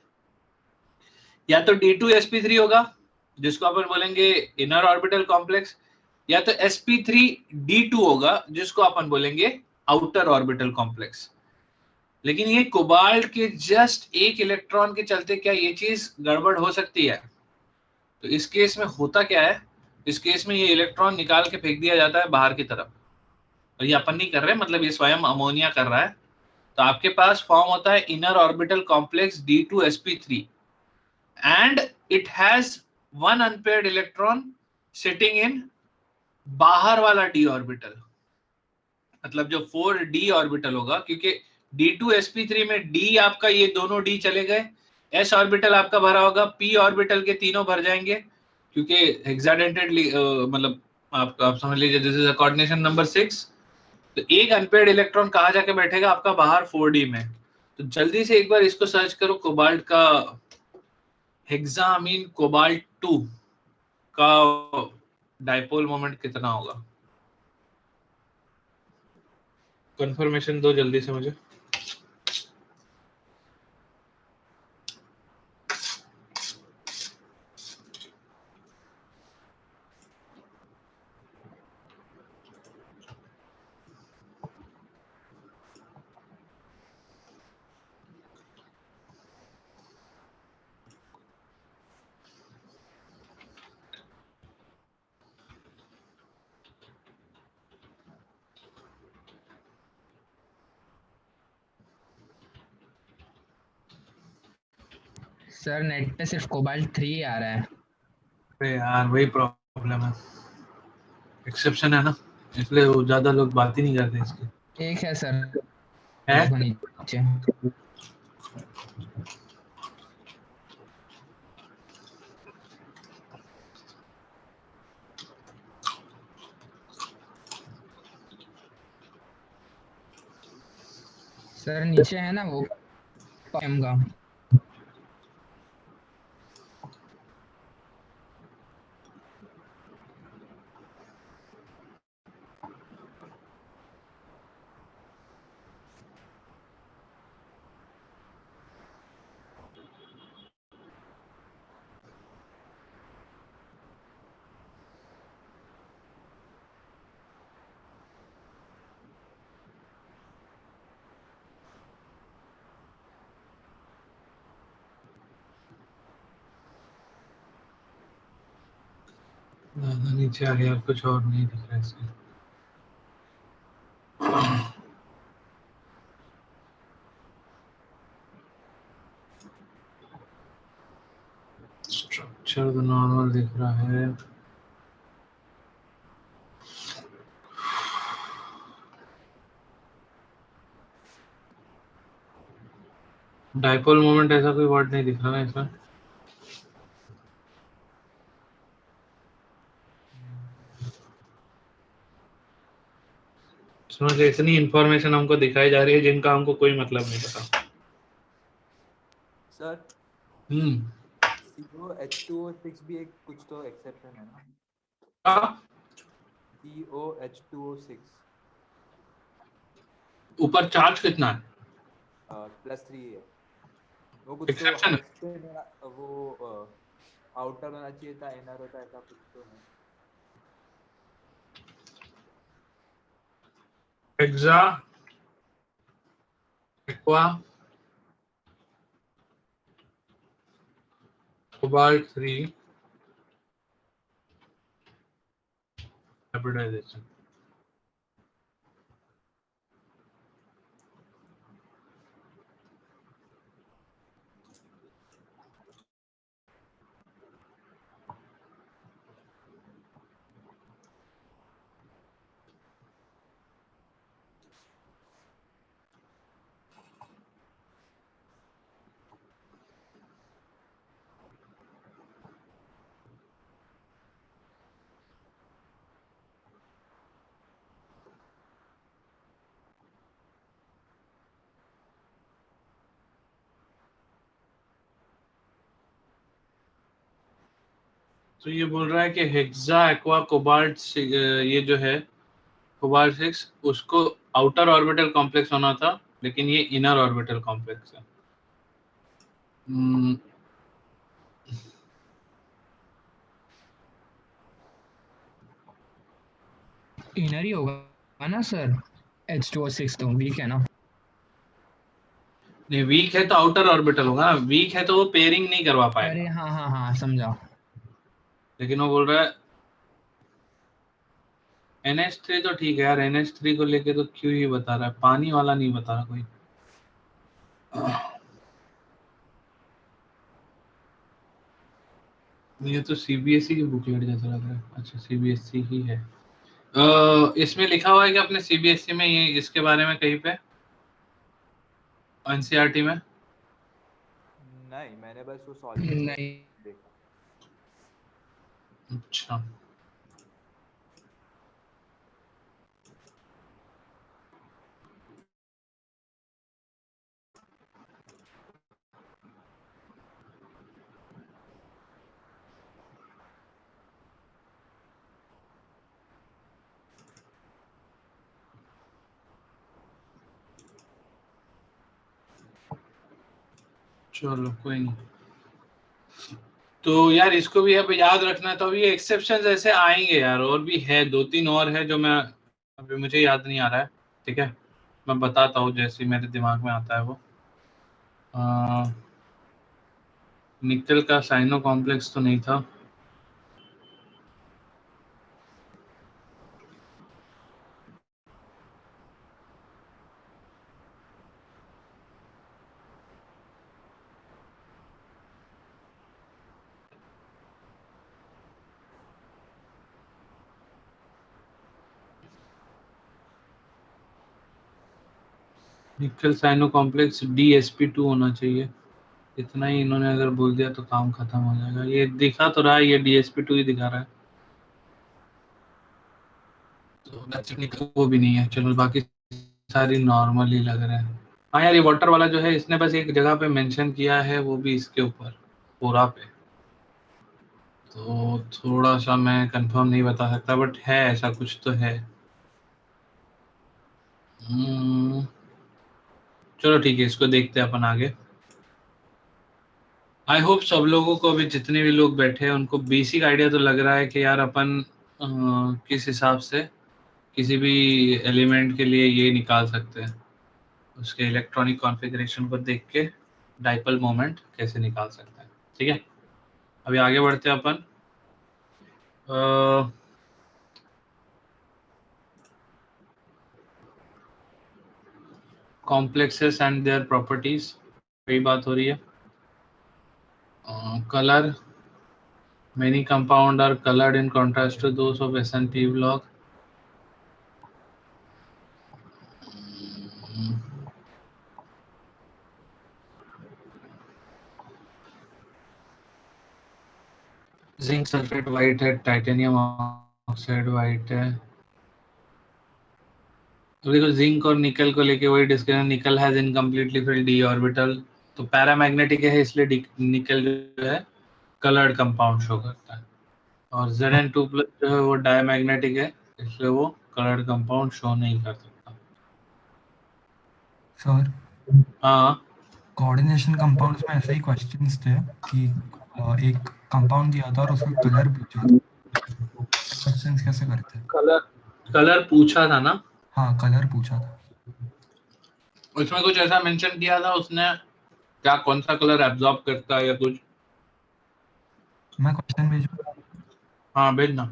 या तो D2sp3 होगा जिसको अपन बोलेंगे इनर ऑर्बिटल कॉम्प्लेक्स, या तो sp3d2 होगा जिसको अपन बोलेंगे आउटर ऑर्बिटल कॉम्प्लेक्स। लेकिन ये कोबाल्ट के जस्ट एक इलेक्ट्रॉन के चलते क्या ये चीज गड़बड़ हो सकती है? तो इस केस में होता क्या है, इस केस में ये इलेक्ट्रॉन निकाल के फेंक दिया जाता है बाहर की तरफ। और ये अपन नहीं कर रहे, मतलब ये स्वयं अमोनिया कर रहा है। तो आपके पास फॉर्म होता है inner orbital complex D2sp3 and it has one unpaired electron sitting in बाहर वाला d ऑर्बिटल, मतलब जो 4d ऑर्बिटल होगा, क्योंकि D2sp3 में d आपका ये दोनों d चले गए, s ऑर्बिटल आपका भरा होगा, p ऑर्बिटल के तीनों भर जाएंगे, क्योंकि हेक्साडेंटेड मतलब आप समझ लीजिए दिस इज कोऑर्डिनेशन नंबर 6। तो एक अनपेयर्ड इलेक्ट्रॉन कहाँ जाके बैठेगा आपका? बाहर 4d में। तो जल्दी से एक बार इसको सर्च करो, कोबाल्ट का हेक्सामीन कोबाल्ट 2 का डाइपोल मोमेंट कितना होगा? कंफर्मेशन दो जल्दी से मुझे। सर नेट पे सिर्फ कोबाल्ट 3 ही आ रहा है। अरे यार वही प्रॉब्लम है, एक्सेप्शन है ना, इसलिए वो ज्यादा लोग बात ही नहीं करते इसकी। एक है सर, है देखो नीचे। सर नीचे है ना वो एम का। ज़्यादा नीचे आ गया, कुछ और नहीं दिख रहा है इसमें। स्ट्रक्चर तो नॉर्मल दिख रहा है। डाइपोल मोमेंट ऐसा कोई वर्ड नहीं दिख रहा है इसमें। समझ लो, इतनी इंफॉर्मेशन हमको दिखाई जा रही है जिनका हमको कोई मतलब नहीं पता। सर COH2O6 भी एक कुछ तो एक्सेप्शन है ना? COH2O6 ऊपर चार्ज कितना है? +3 है वो, कुछ तो एक्सेप्शन वो आउटर होना चाहिए था, इनर होता ऐसा कुछ तो है। Hexa aqua cobalt 3 hybridisation. तो ये बोल रहा है कि हेक्सा एक्वा कोबाल्ट, ये जो है कोबाल्ट 6, उसको आउटर ऑर्बिटल कॉम्प्लेक्स होना था, लेकिन ये इनर ऑर्बिटल कॉम्प्लेक्स है। इनर ही होगा ना सर, H2O6 तो वीक है ना। नहीं, वीक है तो आउटर ऑर्बिटल होगा ना, वीक है तो वो पेयरिंग नहीं करवा अरे पाएगा। हाँ हाँ हाँ समझा। लेकिन वो बोल रहा है NH3 तो ठीक है यार, NH3 को लेके तो क्यों ही बता रहा है, पानी वाला नहीं बता रहा कोई। ये तो CBSE की बुकलेट जैसा लग रहा है। अच्छा, CBSE ही है। इसमें लिखा हुआ है कि अपने CBSE में ये इसके बारे में कहीं पे NCERT में? नहीं, मैंने बस वो सॉल्यूशन नहीं देखा। अच्छा, चलो कोई नहीं। तो यार इसको भी अब याद रखना। तो अभी एक्सेप्शंस ऐसे आएंगे यार, और भी है, 2-3 और है जो मैं अभी मुझे याद नहीं आ रहा है। ठीक है, मैं बताता हूँ जैसे मेरे दिमाग में आता है वो। निकल का साइनो कॉम्प्लेक्स तो नहीं था। निकल साइनो कॉम्प्लेक्स DsP2 होना चाहिए। इतना ही इन्होंने अगर बोल दिया तो काम खत्म हो जाएगा। ये दिखा तो रहा है, ये DsP2 ही दिखा रहा है, तो टेक्निकल वो भी नहीं है। चलो बाकी सारी नॉर्मल ही लग रहा है। हाँ यार, ये वाटर वाला जो है इसने बस एक जगह पे मेंशन किया है, वो भी इसके ऊपर पूरा पे, तो थोड़ा सा मैं कंफर्म नहीं बता सकता, बट है ऐसा कुछ तो है। चलो ठीक है, इसको देखते हैं अपन आगे। आई होप सब लोगों को, अभी जितने भी लोग बैठे हैं उनको बेसिक आइडिया तो लग रहा है कि यार अपन किस हिसाब से किसी भी एलिमेंट के लिए ये निकाल सकते हैं, उसके इलेक्ट्रॉनिक कॉन्फ़िगरेशन को देख के डाइपोल मोमेंट कैसे निकाल सकते हैं। ठीक है, अभी आगे बढ़ते हैं अपन। कॉम्प्लेक्सेस एंड देयर प्रॉपर्टीज कई बात हो रही है. Colour, many compound are colored in contrast to those of S&P block. Zinc sulphate white है, टाइटेनियम ऑक्साइड वाइट है. तो देखो जिंक और निकल को लेके वही डिस्कशन, निकल has incompletely field D orbital, तो पैरामैग्नेटिक है इसलिए निकल जो है कलर्ड कंपाउंड शो करता है. और Zn2+ जो है वो डायमैग्नेटिक है इसलिए वो कलर्ड कंपाउंड शो नहीं कर सकता. सर हाँ, कोऑर्डिनेशन कंपाउंड्स में ऐसे ही क्वेश्चंस थे कि एक कंपाउंड दिया था और उसका कलर पूछा था. क्वेश्चंस कैसे करते हैं? कलर पूछा था ना. हाँ, कलर पूछा था. उसमें कुछ ऐसा मेंशन किया था उसने, क्या कौन सा कलर एब्जॉर्ब करता है या कुछ. मैं क्वेश्चन भेजूं? हाँ भेजना.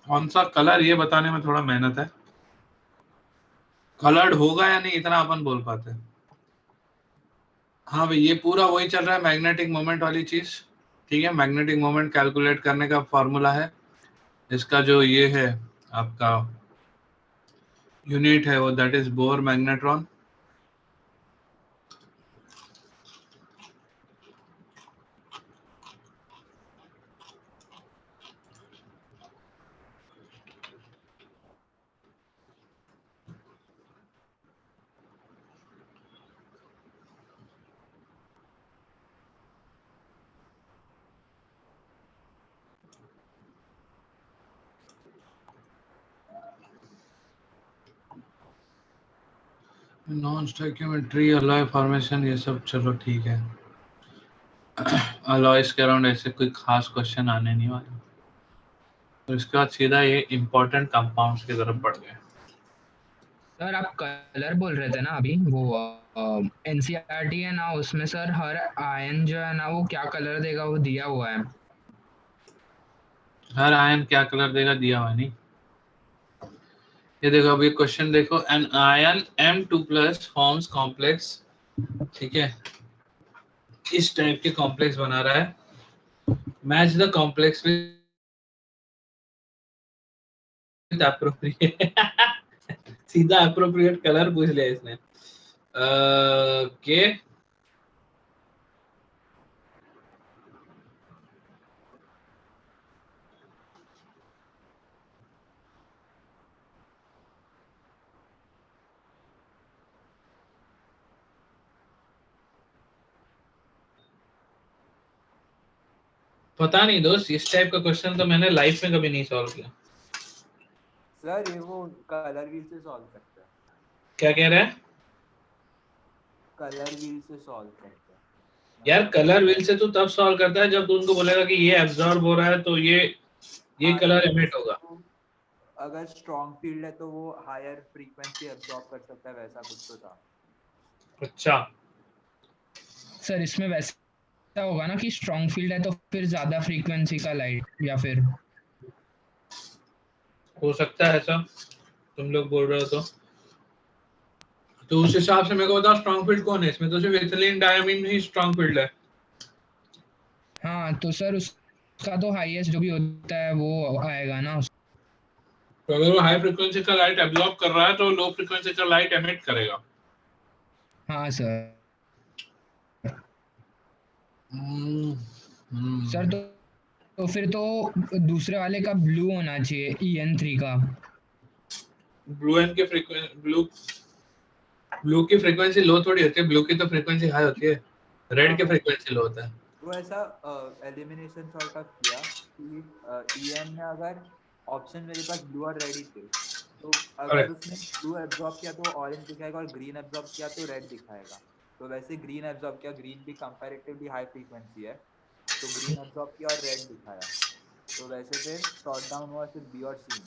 कौन सा कलर ये बताने में थोड़ा मेहनत है. कलर्ड होगा या नहीं इतना अपन बोल पाते हैं. हाँ भाई ये पूरा वही चल रहा है मैग्नेटिक मोमेंट वाली चीज. ठीक है, मैग्नेटिक मोमेंट कैलकुलेट करने का फॉर्मूला है. इसका जो ये है आपका यूनिट है वो that is bore magnetron. Non stoichiometry, alloy formation, ये सब चलो ठीक है. अलॉयज के अराउंड ऐसे कोई खास क्वेश्चन आने नहीं वाले. तो इसके बाद सीधा ये इम्पोर्टेंट कंपाउंड्स की तरफ बढ़ गए. सर आप कलर बोल रहे थे ना अभी, वो एनसीईआरटी है ना, उसमें सर हर आयन जो है ना वो क्या कलर देगा वो दिया हुआ है. हर आयन क्या कलर देगा दिया हुआ नहीं. ये देखो अभी क्वेश्चन देखो, an ion M2+ forms complex. ठीक है, इस टाइप के कॉम्प्लेक्स बना रहा है. Match the complex with appropriate सीधा एप्रोप्रिएट कलर पूछ लिया इसने. के पता नहीं दोस्त, इस टाइप का क्वेश्चन तो मैंने लाइफ में कभी नहीं सॉल्व किया. सर ये वो कलर व्हील से सॉल्व करते हैं. क्या कह रहा है कलर व्हील से सॉल्व करते हैं यार? कलर व्हील से तो तब सॉल्व करता है जब तू उनको बोलेगा कि ये एब्जॉर्ब हो रहा है तो ये कलर एमिट होगा. अगर स्ट्रॉन्ग फील्ड है तो वो हायर फ्रीक्वेंसी एब्जॉर्ब कर सकता है, वैसा कुछ तो था. अच्छा, सर इसमें वैसा होगा ना कि स्ट्रॉन्ग फील्ड है तो फिर ज्यादा फ्रीक्वेंसी का लाइट, या फिर हो सकता है ऐसा तुम लोग बोल रहे हो तो उस हिसाब से मेरे को बताओ स्ट्रॉन्ग फील्ड कौन है इसमें. तो सिर्फ इथिलीन डायमीन ही स्ट्रॉन्ग फील्ड है. हाँ तो सर उसका तो हाईएस्ट जो भी होता है वो आएगा ना. तो अगर वो हाई फ्रीक्वेंसी का लाइट एब्जॉर्ब कर रहा है तो लो फ्रीक्वेंसी का लाइट एमिट करेगा. हाँ सर. सर तो फिर तो दूसरे वाले का ब्लू होना चाहिए, EN3 का. ब्लू एन की फ्रीक्वेंसी ब्लू की फ्रीक्वेंसी लो थोड़ी होती है, ब्लू की तो फ्रीक्वेंसी हाई होती है. रेड की फ्रीक्वेंसी लो होता है. तो ऐसा एलिमिनेशन सॉर्ट ऑफ किया कि EN में अगर ऑप्शन मेरे पास ब्लू और रेड ही थे, तो अगर उसने ब्लू एब्जॉर्ब किया तो ऑरेंज दिखाएगा और ग्रीन एब्जॉर्ब किया तो रेड दिखाएगा. तो वैसे ग्रीन एब्जॉर्ब किया, ग्रीन भी कंपैरेटिवली हाई फ्रीक्वेंसी है, तो ग्रीन एब्जॉर्ब किया और रेड दिखाया. तो वैसे फिर शॉर्ट डाउन हुआ सिर्फ बी और सी में.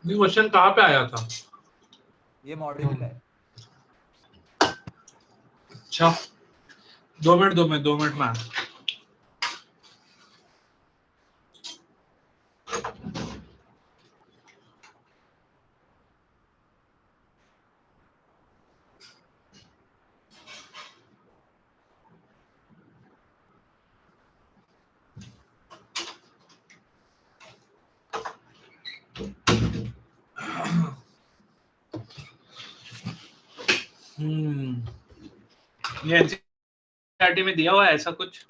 ये क्वेश्चन कहाँ पे आया था? ये मॉड्यूल है. अच्छा, 2 मिनट में ये एनसीईआरटी में दिया हुआ है ऐसा कुछ?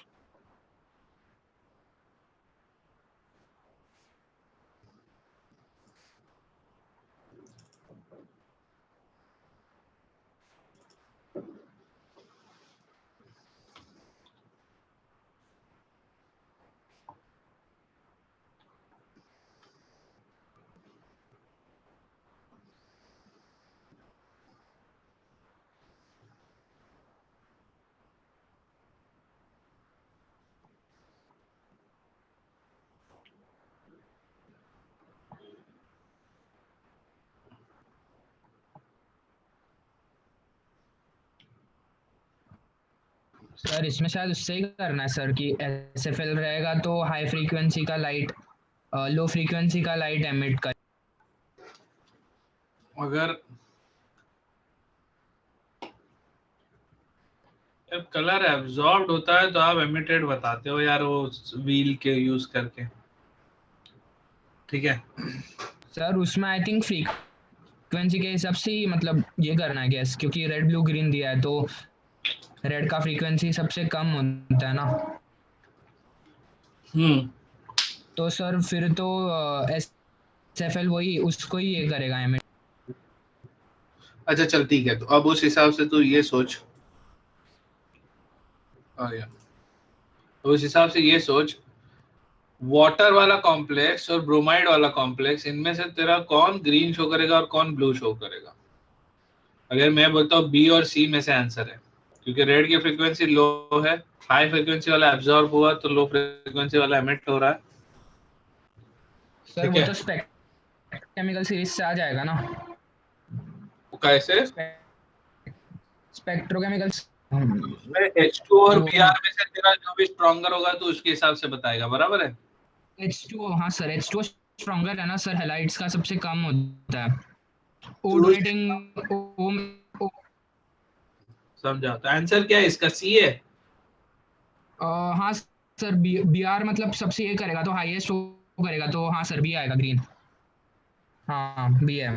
सर इसमें शायद उससे ही करना है सर कि एसएफएल रहेगा तो हाई फ्रीक्वेंसी का लाइट लो फ्रीक्वेंसी का लाइट एमिट कर। अगर कलर एब्जॉर्ब्ड होता है तो आप एमिटेड बताते हो यार वो व्हील के यूज करके, ठीक है सर उसमें आई थिंक फ्रीक्वेंसी के हिसाब से ही मतलब ये करना है गैस, क्योंकि रेड ब्लू ग्रीन दिया है तो रेड का फ्रीक्वेंसी सबसे कम होता है ना। तो सर फिर तो एसएफएल वही उसको ही ये करेगा एमिट। अच्छा चल ठीक है, तो अब उस हिसाब से तू ये सोच, आ गया, तो उस हिसाब से ये सोच वाटर वाला कॉम्प्लेक्स और ब्रोमाइड वाला कॉम्प्लेक्स, इनमें से तेरा कौन ग्रीन शो करेगा और कौन ब्लू शो करेगा? अगर मैं बोलता हूँ बी और सी में से आंसर है, क्योंकि रेड की फ्रीक्वेंसी लो है, हाई फ्रीक्वेंसी वाला एब्जॉर्ब हुआ तो लो फ्रीक्वेंसी वाला एमिट हो रहा है। सर वो तो स्पेक्ट्रोकेमिकल सीरीज से आ जाएगा ना। वो कैसे? स्पेक्ट्रोकेमिकल H2 और Br में से तेरा जो भी स्ट्रॉन्गर होगा तो उसके हिसाब से बताएगा, बराबर है? H2 हाँ सर, H2 स्ट्रॉन्गर है ना सर, हैलाइड्स का सबसे कम होता है। ओ डोनेटिंग समझा, तो आंसर क्या है इसका? सी है। हाँ सर, बीआर मतलब सबसे ये करेगा तो हाईएस्ट करेगा तो हाँ सर बी आएगा ग्रीन। हाँ बी है।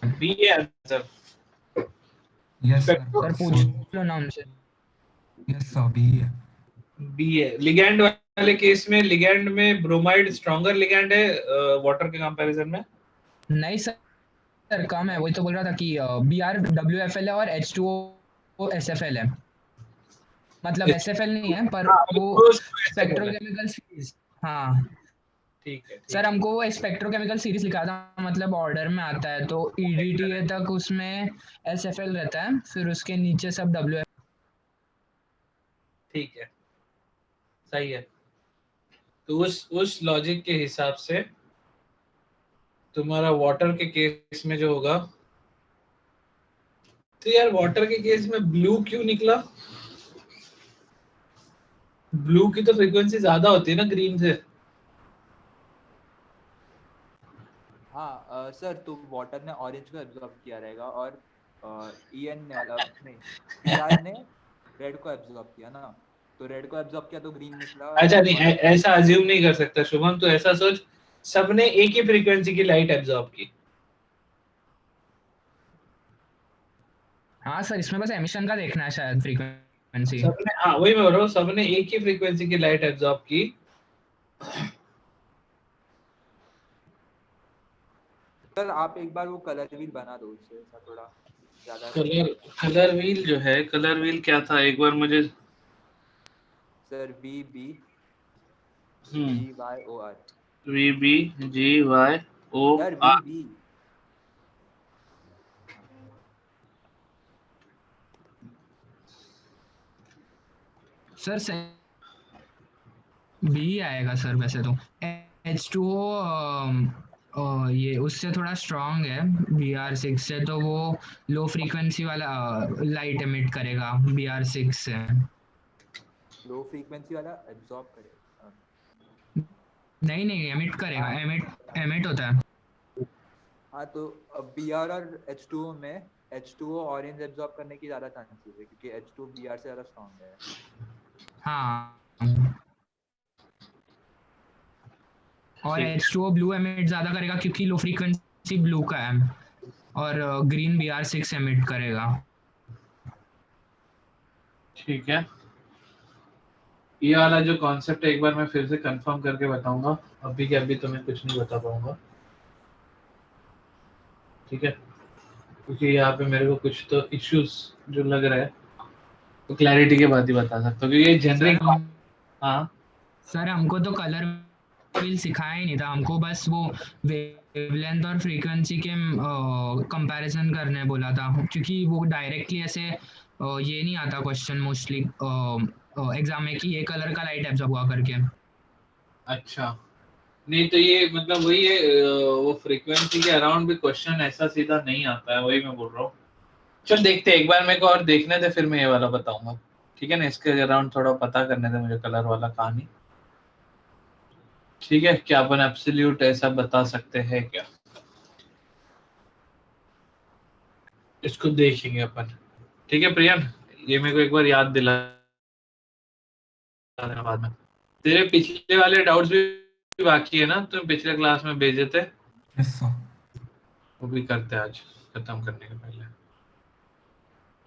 बी है आंसर। यस सर, सर पूछ लो ना उनसे। यस सर बी है। बी है। लिगैंड वाले केस में, लिगैंड में ब्रोमाइड स्ट्रॉन्गर लिगैंड है वाटर के कंपैरिजन में? नहीं सर कम है, वही तो बोल रहा था कि बीआर डब्ल्यूएफएल है और H2O एसएफएल है। मतलब एसएफएल नहीं है पर वो स्पेक्ट्रोकेमिकल सीरीज। हाँ ठीक है सर, हमको वो स्पेक्ट्रोकेमिकल सीरीज लिखा था, मतलब ऑर्डर में आता है तो EDTA तक उसमें एसएफएल रहता है, फिर उसके नीचे सब डब्ल्यूएफ। ठीक है, सही है। तो उस लॉजिक के हिसाब से तुम्हारा वाटर के केस में जो होगा, तो यार वाटर के केस में ब्लू क्यों निकला? ब्लू की तो फ्रीक्वेंसी ज्यादा होती है ना ग्रीन से। हाँ सर, तो वाटर ने ऑरेंज को एब्जॉर्ब किया रहेगा और ईएन ने नहीं बीआर ने रेड को एब्जॉर्ब किया ना, तो रेड को एब्जॉर्ब किया तो ग्रीन निकला। अच्छा नहीं, ऐसा अज्यूम नहीं कर सकता शुभम, तो ऐसा सोच सबने एक ही फ्रीक्वेंसी की लाइट एब्जॉर्ब की। हाँ सर, इसमें बस एमिशन का देखना है शायद फ्रीक्वेंसी। सबने, हाँ वही मैं बोल रहा हूँ, सबने एक ही फ्रीक्वेंसी की लाइट एब्जॉर्ब की। सर आप एक बार वो कलर व्हील बना दो, उससे ऐसा थोड़ा ज्यादा। कलर व्हील जो है, कलर व्हील क्या था एक बार मुझे। Sir VBGYOR। VBGYOR sir VB। Sir B आएगा सर वैसे तो। H2O ये उससे थोड़ा स्ट्रॉन्ग है BR6 से, तो वो लो फ्रीक्वेंसी वाला लाइट एमिट करेगा BR6 से। लो फ्रीक्वेंसी वाला एब्जॉर्ब करेगा। नहीं नहीं, एमिट करेगा, एमिट होता है। हाँ तो Br और H2O में H2O ऑरेंज एब्जॉर्ब करने की ज्यादा चांसेस है क्योंकि H2O Br से ज्यादा स्ट्रांग है। हाँ, और ठीक H2O ब्लू एमिट ज्यादा करेगा क्योंकि लो फ्रीक्वेंसी ब्लू का है, और ग्रीन Br6 एमिट करेगा। ठीक है, ये वाला जो कॉन्सेप्ट है एक बार मैं फिर से कंफर्म करके बताऊंगा, अभी के अभी तो मैं कुछ नहीं बता पाऊंगा, ठीक है, क्योंकि यहाँ पे मेरे को कुछ तो इश्यूज जो लग रहा है तो क्लैरिटी के बाद ही बता सकता हूँ, क्योंकि ये जनरिक। हाँ सर हमको तो कलर व्हील सिखाया ही नहीं था, हमको बस वो वेवलेंथ और फ्रीक्वेंसी के कंपैरिजन करने बोला था, क्योंकि वो डायरेक्टली ऐसे ये नहीं आता क्वेश्चन मोस्टली एग्जाम में कि ये कलर का लाइट एब्जॉर्ब हुआ करके। अच्छा, नहीं तो ये मतलब वही है, वो फ्रीक्वेंसी के अराउंड भी क्वेश्चन ऐसा सीधा नहीं आता है, वही मैं बोल रहा हूँ। चल देखते हैं एक बार, मेरे को और देखने दे फिर मैं ये वाला बताऊंगा, ठीक है ना, इसके अराउंड थोड़ा पता करने दे मुझे कलर वाला कहानी, ठीक है। क्या अपन एब्सोल्यूट ऐसा बता सकते हैं क्या, इसको देखेंगे अपन, ठीक है प्रियन, ये मेरे को एक बार याद दिला देना बाद में। तेरे पिछले वाले डाउट्स भी बाकी है ना, तुम पिछले क्लास में भेजे थे, यस सर। वो भी करते हैं आज खत्म करने के पहले।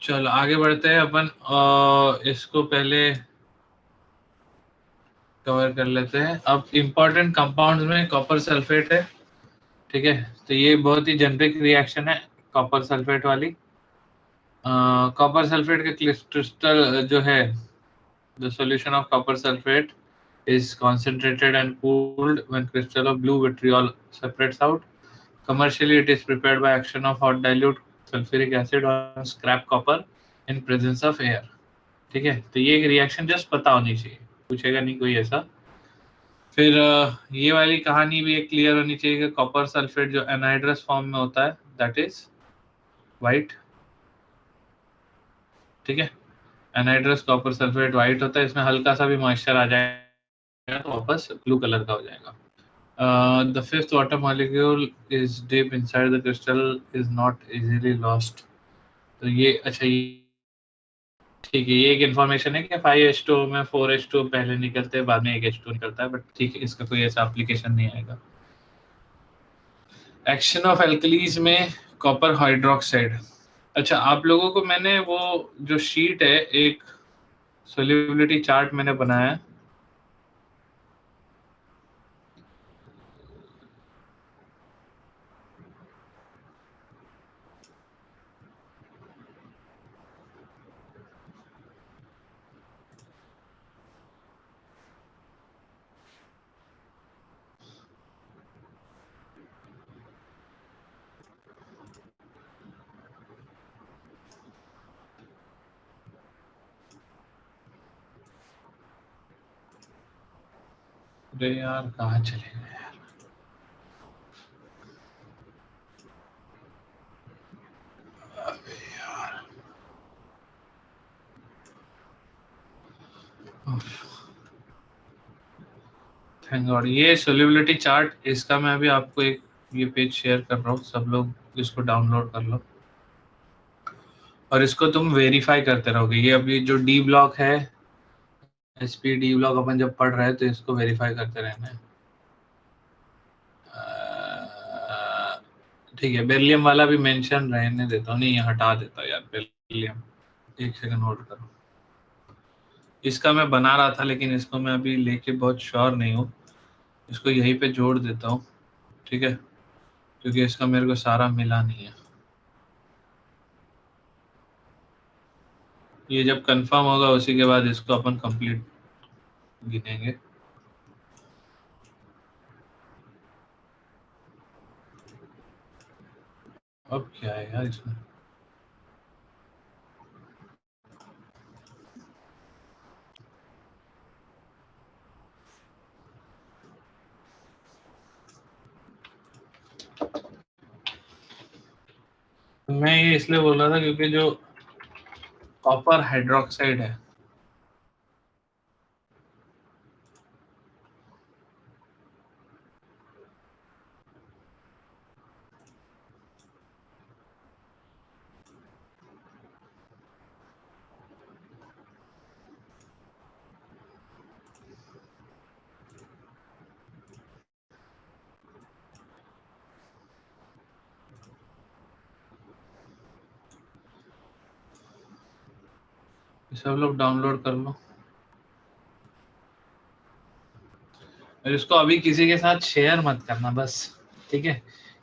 चलो आगे बढ़ते हैं अपन, इसको पहले कवर कर लेते हैं। अब इम्पोर्टेंट कंपाउंड्स में कॉपर सल्फेट है, ठीक है, तो ये बहुत ही जेनरिक रिएक्शन है कॉपर सल्फेट वाली। कॉपर सल्फेट का क्रिस्टल जो है, the solution of copper sulphate is concentrated and cooled when crystal of blue vitriol separates out. Commercially, it is prepared by action of hot dilute sulfuric acid on scrap copper in presence of air. ठीक है, तो ये एक रिएक्शन जस्ट पता होनी चाहिए, पूछेगा नहीं कोई ऐसा। फिर ये वाली कहानी भी एक क्लियर होनी चाहिए कि कॉपर सल्फेट जो एनाइड्रस फॉर्म में होता है दैट इज वाइट, ठीक है, एनाइड्रस कॉपर सल्फेट वाइट होता है, इसमें हल्का सा भी मॉइस्चर आ जाएगा तो वापस ब्लू कलर का हो जाएगा। The fifth water molecule is deep inside the crystal, is not easily lost. तो ये अच्छा, ये ठीक है, ये एक इन्फॉर्मेशन है कि 5H2 में 4H2 पहले निकलते हैं, बाद में 1H2 निकलता है, बट ठीक है, इसका कोई ऐसा एप्लीकेशन नहीं आएगा। एक्शन ऑफ एल्कलीज में कॉपर हाइड्रोक्साइड। अच्छा, आप लोगों को मैंने वो जो शीट है, एक सोल्यूबिलिटी चार्ट मैंने बनाया है, अरे यार कहाँ चले गए यार, अबे यार, थैंक गॉड। ये सोल्यूबिलिटी चार्ट, इसका मैं अभी आपको एक ये पेज शेयर कर रहा हूँ, सब लोग इसको डाउनलोड कर लो और इसको तुम वेरीफाई करते रहोगे। ये अभी जो डी ब्लॉक है, एसपी डी ब्लॉक अपन जब पढ़ रहे हैं तो इसको वेरीफाई करते रहना है। ठीक है, बेरिलियम वाला भी मेंशन रहने देता हूँ, नहीं हटा देता हूँ यार बेरिलियम, एक सेकंड होल्ड करो। इसका मैं बना रहा था लेकिन इसको मैं अभी लेके बहुत श्योर नहीं हूँ, इसको यहीं पे जोड़ देता हूँ, ठीक है, क्योंकि इसका मेरे को सारा मिला नहीं है। ये जब कंफर्म होगा उसी के बाद इसको अपन कंप्लीट गिनेंगे। अब क्या है यार इसमें, मैं ये इसलिए बोल रहा था क्योंकि जो कॉपर हाइड्रोक्साइड है सब लोग डाउनलोड कर लो और इसको अभी किसी के साथ शेयर मत करना बस, ठीक है,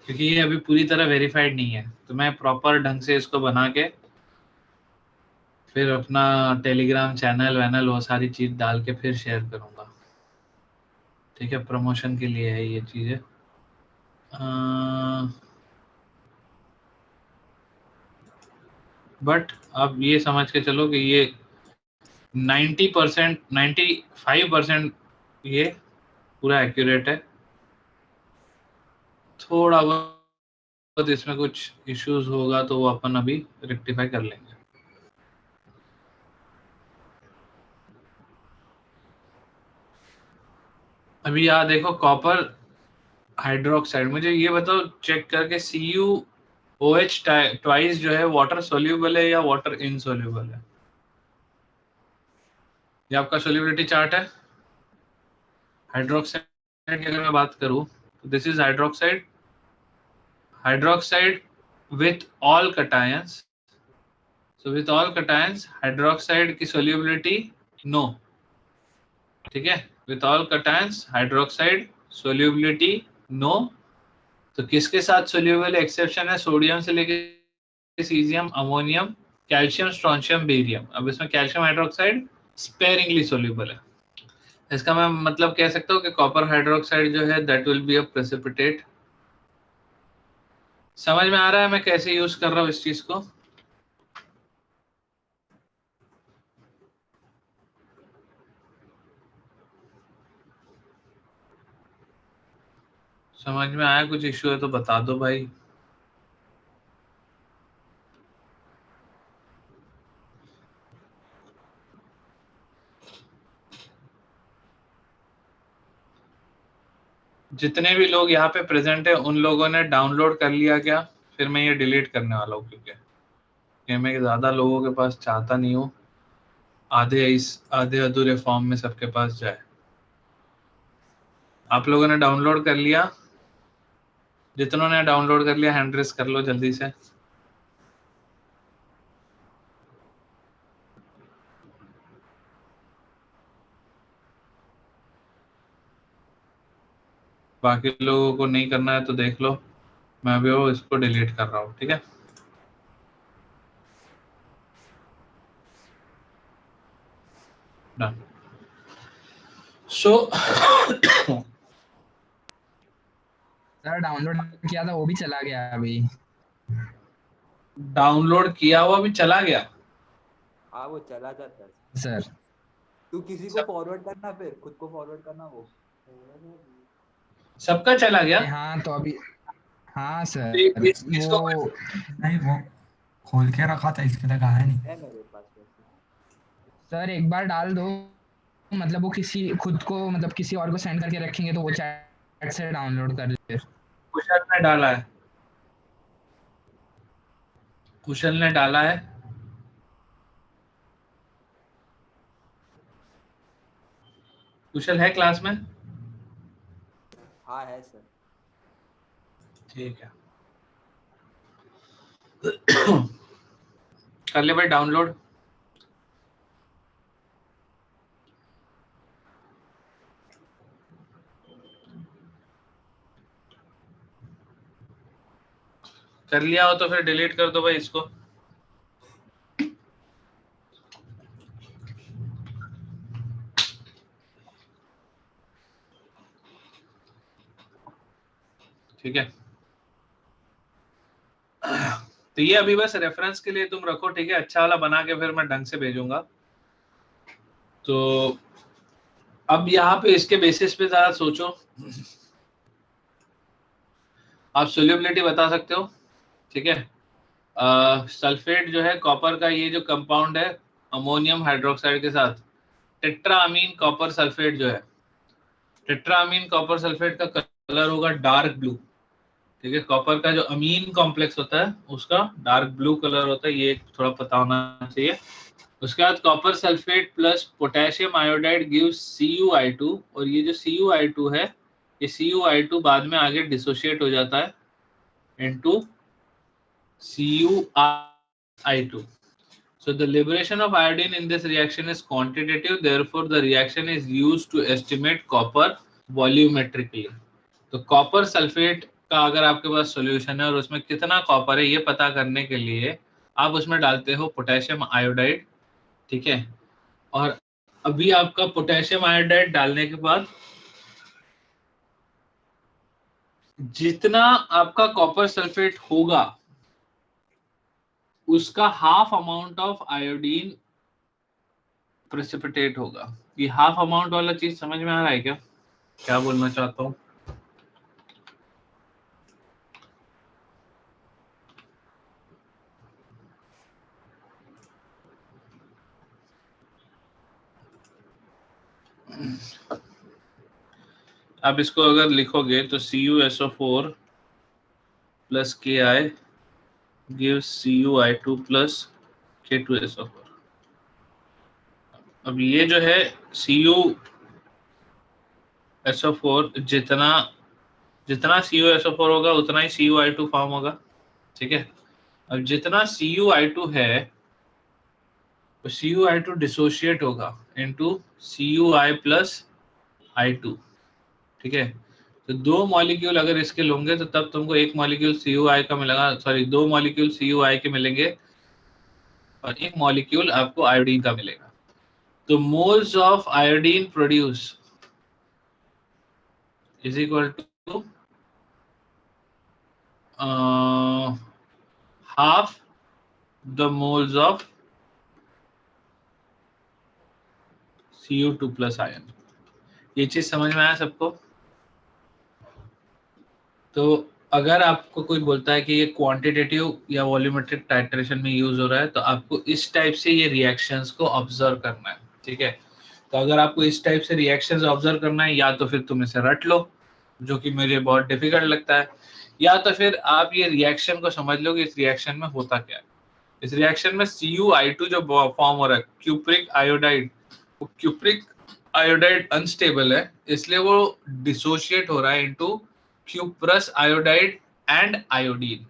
क्योंकि ये अभी पूरी तरह वेरीफाइड नहीं है। तो मैं प्रॉपर ढंग से इसको बना के फिर अपना टेलीग्राम चैनल वैनल वो सारी चीज डाल के फिर शेयर करूंगा, ठीक है। प्रमोशन के लिए है ये चीजें। बट अब ये समझ के चलो कि ये 90%, 95% ये पूरा एक्यूरेट है। थोड़ा बहुत इसमें कुछ इश्यूज होगा तो वो अपन अभी रेक्टिफाई कर लेंगे। अभी यहाँ देखो कॉपर हाइड्रोक्साइड, मुझे ये बताओ चेक करके CuOH ट्वाइस जो है वाटर सोल्यूबल है या वाटर इनसोल्यूबल है? ये आपका सोल्यूबिलिटी चार्ट है। हाइड्रोक्साइड की अगर मैं बात करूं तो this is hydroxide, hydroxide with all cations. So with all cations hydroxide की सोल्यूबिलिटी नो, ठीक है। With all cations hydroxide solubility no. तो किसके साथ सोल्यूबल एक्सेप्शन है? सोडियम से लेके caesium, ammonium, calcium, strontium, barium. अब इसमें कैल्शियम हाइड्रोक्साइड स्पेरिंगली सोल्यूबल है। इसका मैं मतलब कह सकता हूँ कि कॉपर हाइड्रोक्साइड जो है that will be a precipitate. समझ में आ रहा है मैं कैसे यूज कर रहा हूँ इस चीज को? समझ में आया? कुछ इश्यू है तो बता दो भाई। जितने भी लोग यहाँ पे प्रेजेंट है उन लोगों ने डाउनलोड कर लिया क्या? फिर मैं ये डिलीट करने वाला हूँ क्योंकि मैं ज्यादा लोगों के पास चाहता नहीं हूँ आधे अधूरे फॉर्म में सबके पास जाए। आप लोगों ने डाउनलोड कर लिया? जितनों ने डाउनलोड कर लिया हैंड रेस कर लो जल्दी से। बाकी लोगों को नहीं करना है तो देख लो, मैं भी वो इसको डिलीट कर रहा हूँ, ठीक है। डन। सो सर डाउनलोड किया था वो भी चला गया अभी। डाउनलोड किया हुआ भी चला गया? हाँ वो चला जाता है सर तू किसी को फॉरवर्ड करना, फिर खुद को फॉरवर्ड करना वो सबका चला गया? हाँ तो अभी हाँ सर इसको वो नहीं वो खोल के रखा था इसके लिए कहा है नहीं। है मेरे पास वैसे। सर एक बार डाल दो, मतलब वो किसी खुद को मतलब किसी और को सेंड करके रखेंगे तो वो चैट से डाउनलोड कर ले। कुशल ने डाला है, कुशल ने डाला है। कुशल है क्लास में? हाँ है सर। ठीक है कर ले भाई डाउनलोड। कर लिया हो तो फिर डिलीट कर दो भाई इसको। ठीक है तो ये अभी बस रेफरेंस के लिए तुम रखो, ठीक है। अच्छा वाला बना के फिर मैं ढंग से भेजूंगा। तो अब यहाँ पे इसके बेसिस पे जरा सोचो। आप सोल्यूबिलिटी बता सकते हो, ठीक है। सल्फेट जो है कॉपर का, ये जो कंपाउंड है अमोनियम हाइड्रोक्साइड के साथ, टेट्रामीन कॉपर सल्फेट जो है, टेट्रामीन कॉपर सल्फेट का कलर होगा डार्क ब्लू, ठीक है। कॉपर का जो अमीन कॉम्प्लेक्स होता है उसका डार्क ब्लू कलर होता है, ये थोड़ा पता होना चाहिए। उसके बाद copper sulphate plus potassium iodide gives CuI2, और ये जो CuI2 है ये CuI2 बाद में आगे डिसोशिएट हो जाता है into CuI2। So the liberation of iodine in this reaction is quantitative, therefore the reaction is used to estimate copper volumetrically. तो कॉपर सल्फेट का अगर आपके पास सॉल्यूशन है और उसमें कितना कॉपर है ये पता करने के लिए आप उसमें डालते हो पोटेशियम आयोडाइड, ठीक है। और अभी आपका पोटेशियम आयोडाइड डालने के बाद जितना आपका कॉपर सल्फेट होगा उसका half amount of iodine precipitate होगा। ये हाफ अमाउंट वाला चीज समझ में आ रहा है क्या, क्या बोलना चाहता हूँ? आप इसको अगर लिखोगे तो CuSO4 plus Ki gives CuI2 plus K2SO4। अब ये जो है CuSO4 जितना CuSO4 होगा उतना ही CuI2 फॉर्म होगा, ठीक है। अब जितना CuI2 है तो CuI2 डिसोशिएट होगा इनटू Cui plus I2, ठीक है। तो दो मॉलिक्यूल अगर इसके लोगे तो तब तुमको एक मॉलिक्यूल CuI का मिलेगा, सॉरी दो मॉलिक्यूल CuI के मिलेंगे और एक मॉलिक्यूल आपको आयोडीन का मिलेगा। तो moles of iodine produce is equal to half the moles of Cu2 plus ion. ये चीज समझ में आया सबको? तो अगर आपको कोई बोलता है कि ये क्वांटिटेटिव या वॉल्यूमेट्रिक टाइट्रेशन में यूज हो रहा है तो आपको इस टाइप से ये रिएक्शंस को ऑब्जर्व करना है, ठीक है। तो अगर आपको इस टाइप से रिएक्शंस ऑब्जर्व करना है या तो फिर तुम इसे रट लो, जो कि मुझे बहुत डिफिकल्ट लगता है, या तो फिर आप ये रिएक्शन को समझ लो कि इस रिएक्शन में होता क्या है। इस रिएक्शन में CuI2 जो फॉर्म हो रहा है क्यूप्रिक आयोडाइड, वो क्यूप्रिक आयोडाइड अनस्टेबल है इसलिए वो डिसोशिएट हो रहा है into cuprous iodide and iodine.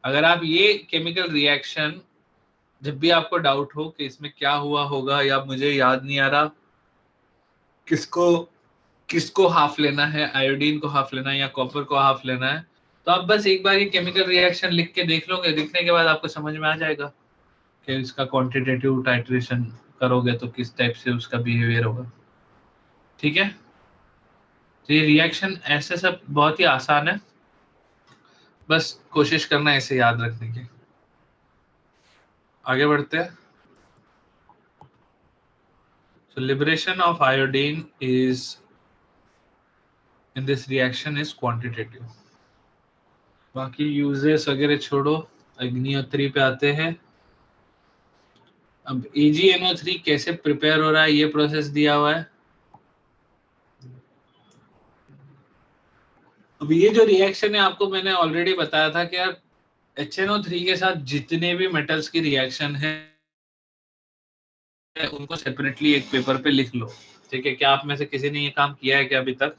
अगर आप ये केमिकल रिएक्शन जब भी आपको डाउट हो कि इसमें क्या हुआ होगा या मुझे याद नहीं आ रहा किसको हाफ लेना है, आयोडीन को हाफ लेना है या कॉपर को हाफ लेना है, तो आप बस एक बार ये केमिकल रिएक्शन लिख के देख लोगे, लिखने के बाद आपको समझ में आ जाएगा कि इसका क्वांटिटेटिव टाइट्रेशन करोगे तो किस टाइप से उसका बिहेवियर होगा, ठीक है। तो ये रिएक्शन ऐसे सब बहुत ही आसान है, बस कोशिश करना है इसे याद रखने की। आगे बढ़ते हैं। So liberation of iodine is in this reaction is quantitative। बाकी यूजेस वगैरह छोड़ो, अग्निहोत्री पे आते हैं। अब AgNO3 कैसे प्रिपेयर हो रहा है ये प्रोसेस दिया हुआ है। अब ये जो रिएक्शन है आपको मैंने ऑलरेडी बताया था कि यार HNO3 के साथ जितने भी मेटल्स की रिएक्शन है उनको सेपरेटली एक पेपर पे लिख लो, ठीक है। क्या आप में से किसी ने ये काम किया है क्या अभी तक?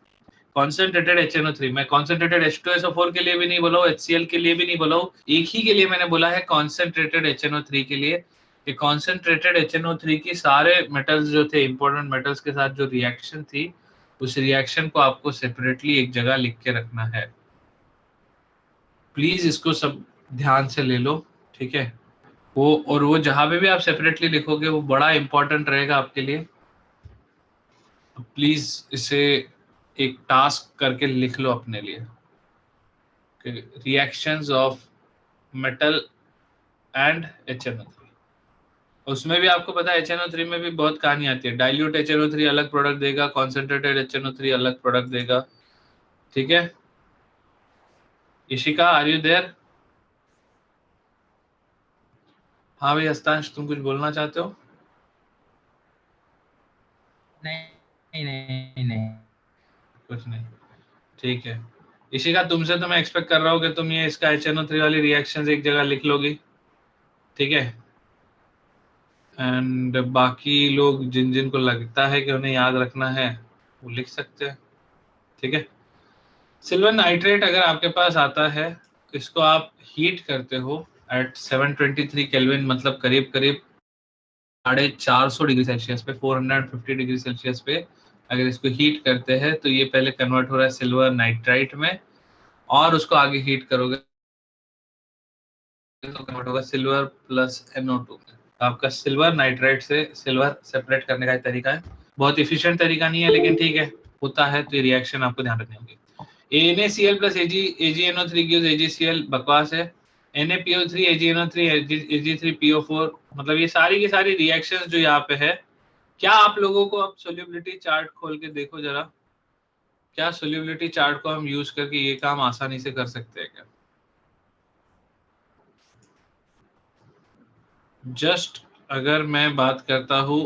कॉन्सेंट्रेटेड HNO3, मैं कॉन्सेंट्रेटेड H2SO4 के लिए भी नहीं बोला हूँ, HCl के लिए भी नहीं बोला हूँ, एक ही के लिए मैंने बोला है कॉन्सेंट्रेटेड HNO3 के लिए। कि कॉन्सेंट्रेटेड HNO3 की सारे मेटल्स जो थे इंपॉर्टेंट मेटल्स के साथ जो रिएक्शन थी उस रिएक्शन को आपको सेपरेटली एक जगह लिख के रखना है। प्लीज इसको सब ध्यान से ले लो, ठीक है। वो जहां पे भी आप सेपरेटली लिखोगे वो बड़ा इंपॉर्टेंट रहेगा आपके लिए। प्लीज इसे एक टास्क करके लिख लो अपने लिए। Reactions of metal and HNO3, उसमें भी आपको पता है HNO3 में भी बहुत कहानी आती है। डाइल्यूट HNO3 अलग प्रोडक्ट देगा, कॉन्सेंट्रेटेड HNO3 अलग प्रोडक्ट देगा, ठीक है। Ishika are you there? हाँ भाई अस्तांश, तुम कुछ बोलना चाहते हो? नहीं कुछ नहीं, ठीक है। इशिका तुमसे तो मैं एक्सपेक्ट कर रहा हूँ कि तुम ये इसका HNO3 वाली रिएक्शंस एक जगह लिख लोगी, ठीक है। एंड बाकी लोग जिन जिन को लगता है कि उन्हें याद रखना है वो लिख सकते हैं, ठीक है। सिल्वर नाइट्रेट अगर आपके पास आता है, इसको आप हीट करते हो एट 723 केल्विन, मतलब करीब करीब 450 डिग्री सेल्सियस पे, 450 डिग्री सेल्सियस पे अगर इसको हीट करते हैं तो ये पहले कन्वर्ट हो रहा है सिल्वर नाइट्राइट में, और उसको आगे हीट करोगे तो कन्वर्ट होगा सिल्वर प्लस NO2 में। आपका सिल्वर नाइट्राइट से सिल्वर सेपरेट करने का तरीका है, बहुत इफिशिएंट तरीका नहीं है लेकिन ठीक है, होता है, तो ये रिएक्शन आपको ध्यान रखनी होगी। NaCl plus AgNO3 gives AgCl बकवास है, NaPO3 AgNO3 Ag3PO4, मतलब ये सारी की सारी रिएक्शंस जो यहाँ पे है, क्या आप लोगों को अब सोल्यूबिलिटी चार्ट खोल के देखो जरा, क्या सोल्यूबिलिटी चार्ट को हम यूज करके ये काम आसानी से कर सकते हैं क्या? जस्ट अगर मैं बात करता हूं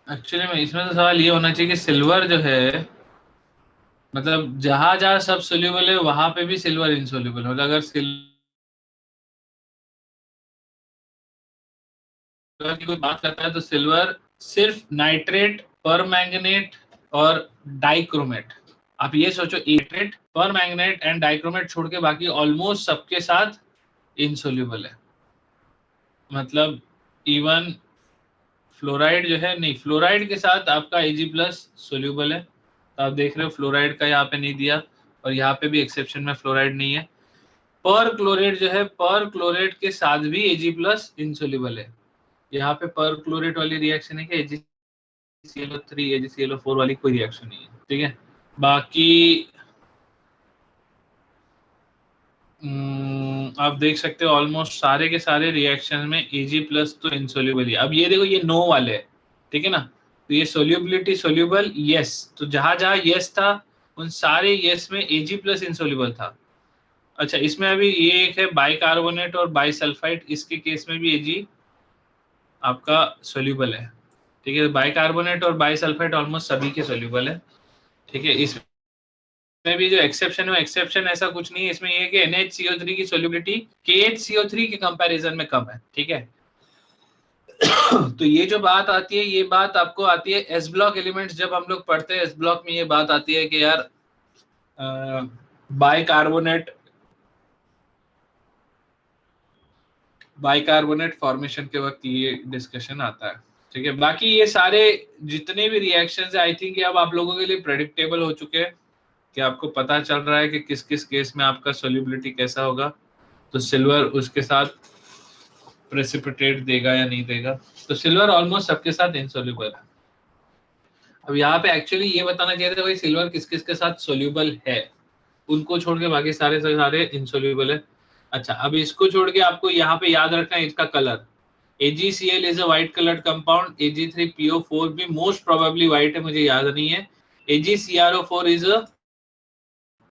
एक्चुअली में इसमें तो सवाल ये होना चाहिए कि सिल्वर जो है, मतलब जहां जहां सब सोल्यूबल है वहां पे भी सिल्वर इनसोल्यूबल, मतलब अगर सिल्वर की कोई बात करता है तो सिल्वर सिर्फ नाइट्रेट, परमैंगनेट और डाइक्रोमेट, आप ये सोचो, नाइट्रेट, परमैंगनेट एंड डाइक्रोमेट छोड़ के बाकी ऑलमोस्ट सबके साथ इनसोल्यूबल है। मतलब इवन फ्लोराइड जो है, नहीं, फ्लोराइड के साथ आपका Ag+ सोल्यूबल है, तो आप देख रहे हो फ्लोराइड का यहाँ पे नहीं दिया, और यहाँ पे भी एक्सेप्शन में फ्लोराइड नहीं है। पर क्लोरेट जो है, पर क्लोरेट के साथ भी Ag+ इनसोल्यूबल है। यहाँ पे पर क्लोरेट वाली रिएक्शन है कि AgClO3 AgClO4 वाली कोई रिएक्शन नहीं है, ठीक है। बाकी आप देख सकते हो ऑलमोस्ट सारे के सारे रिएक्शन में Ag+ तो इनसोल्यूबल है। अब ये देखो, ये नो वाले है, ठीक है ना, तो ये सोल्यूबिलिटी सोल्यूबल यस, तो जहां जहां यस था उन सारे यस में Ag+ इनसोल्यूबल था। अच्छा, इसमें अभी ये एक है बाइकार्बोनेट और बाइसल्फाइड, इसके केस में भी Ag आपका सोल्यूबल है, ठीक है। बाइकार्बोनेट और बाइसल्फाइड ऑलमोस्ट सभी के सोल्यूबल है, ठीक है। इसमें भी जो एक्सेप्शन है, एक्सेप्शन ऐसा कुछ नहीं है, इसमें ये है कि NaCO3 की सोल्यूबिलिटी KHCO3 के कंपैरिजन में कम है, ठीक है। तो ये जो बात आती है, ये बात आपको आती है S ब्लॉक एलिमेंट्स, जब हम लोग पढ़ते हैं S ब्लॉक में ये बात आती है कि यार बाइकार्बोनेट फॉर्मेशन के वक्त ये डिस्कशन आता है, ठीक है। बाकी ये सारे जितने भी रिएक्शंस है, आई थिंक अब आप लोगों के लिए प्रेडिक्टेबल हो चुके हैं कि आपको पता चल रहा है कि किस किस केस में आपका सोल्यूबिलिटी कैसा होगा, तो सिल्वर उसके साथ प्रेसिपिटेट देगा या नहीं देगा, तो सिल्वर ऑलमोस्ट सबके साथ इनसोल्यूबल है। अब यहाँ पे एक्चुअली ये बताना चाहिए था भाई सिल्वर किस किस के साथ सोल्यूबल है, उनको छोड़ के बाकी सारे से सारे इनसोल्यूबल है। अच्छा, अब इसको छोड़ के आपको यहाँ पे याद रखना है इसका colour, AgCl is a white coloured compound, Ag3PO4 भी मोस्ट प्रोबेबली व्हाइट है, मुझे याद नहीं है। AgCrO4 is a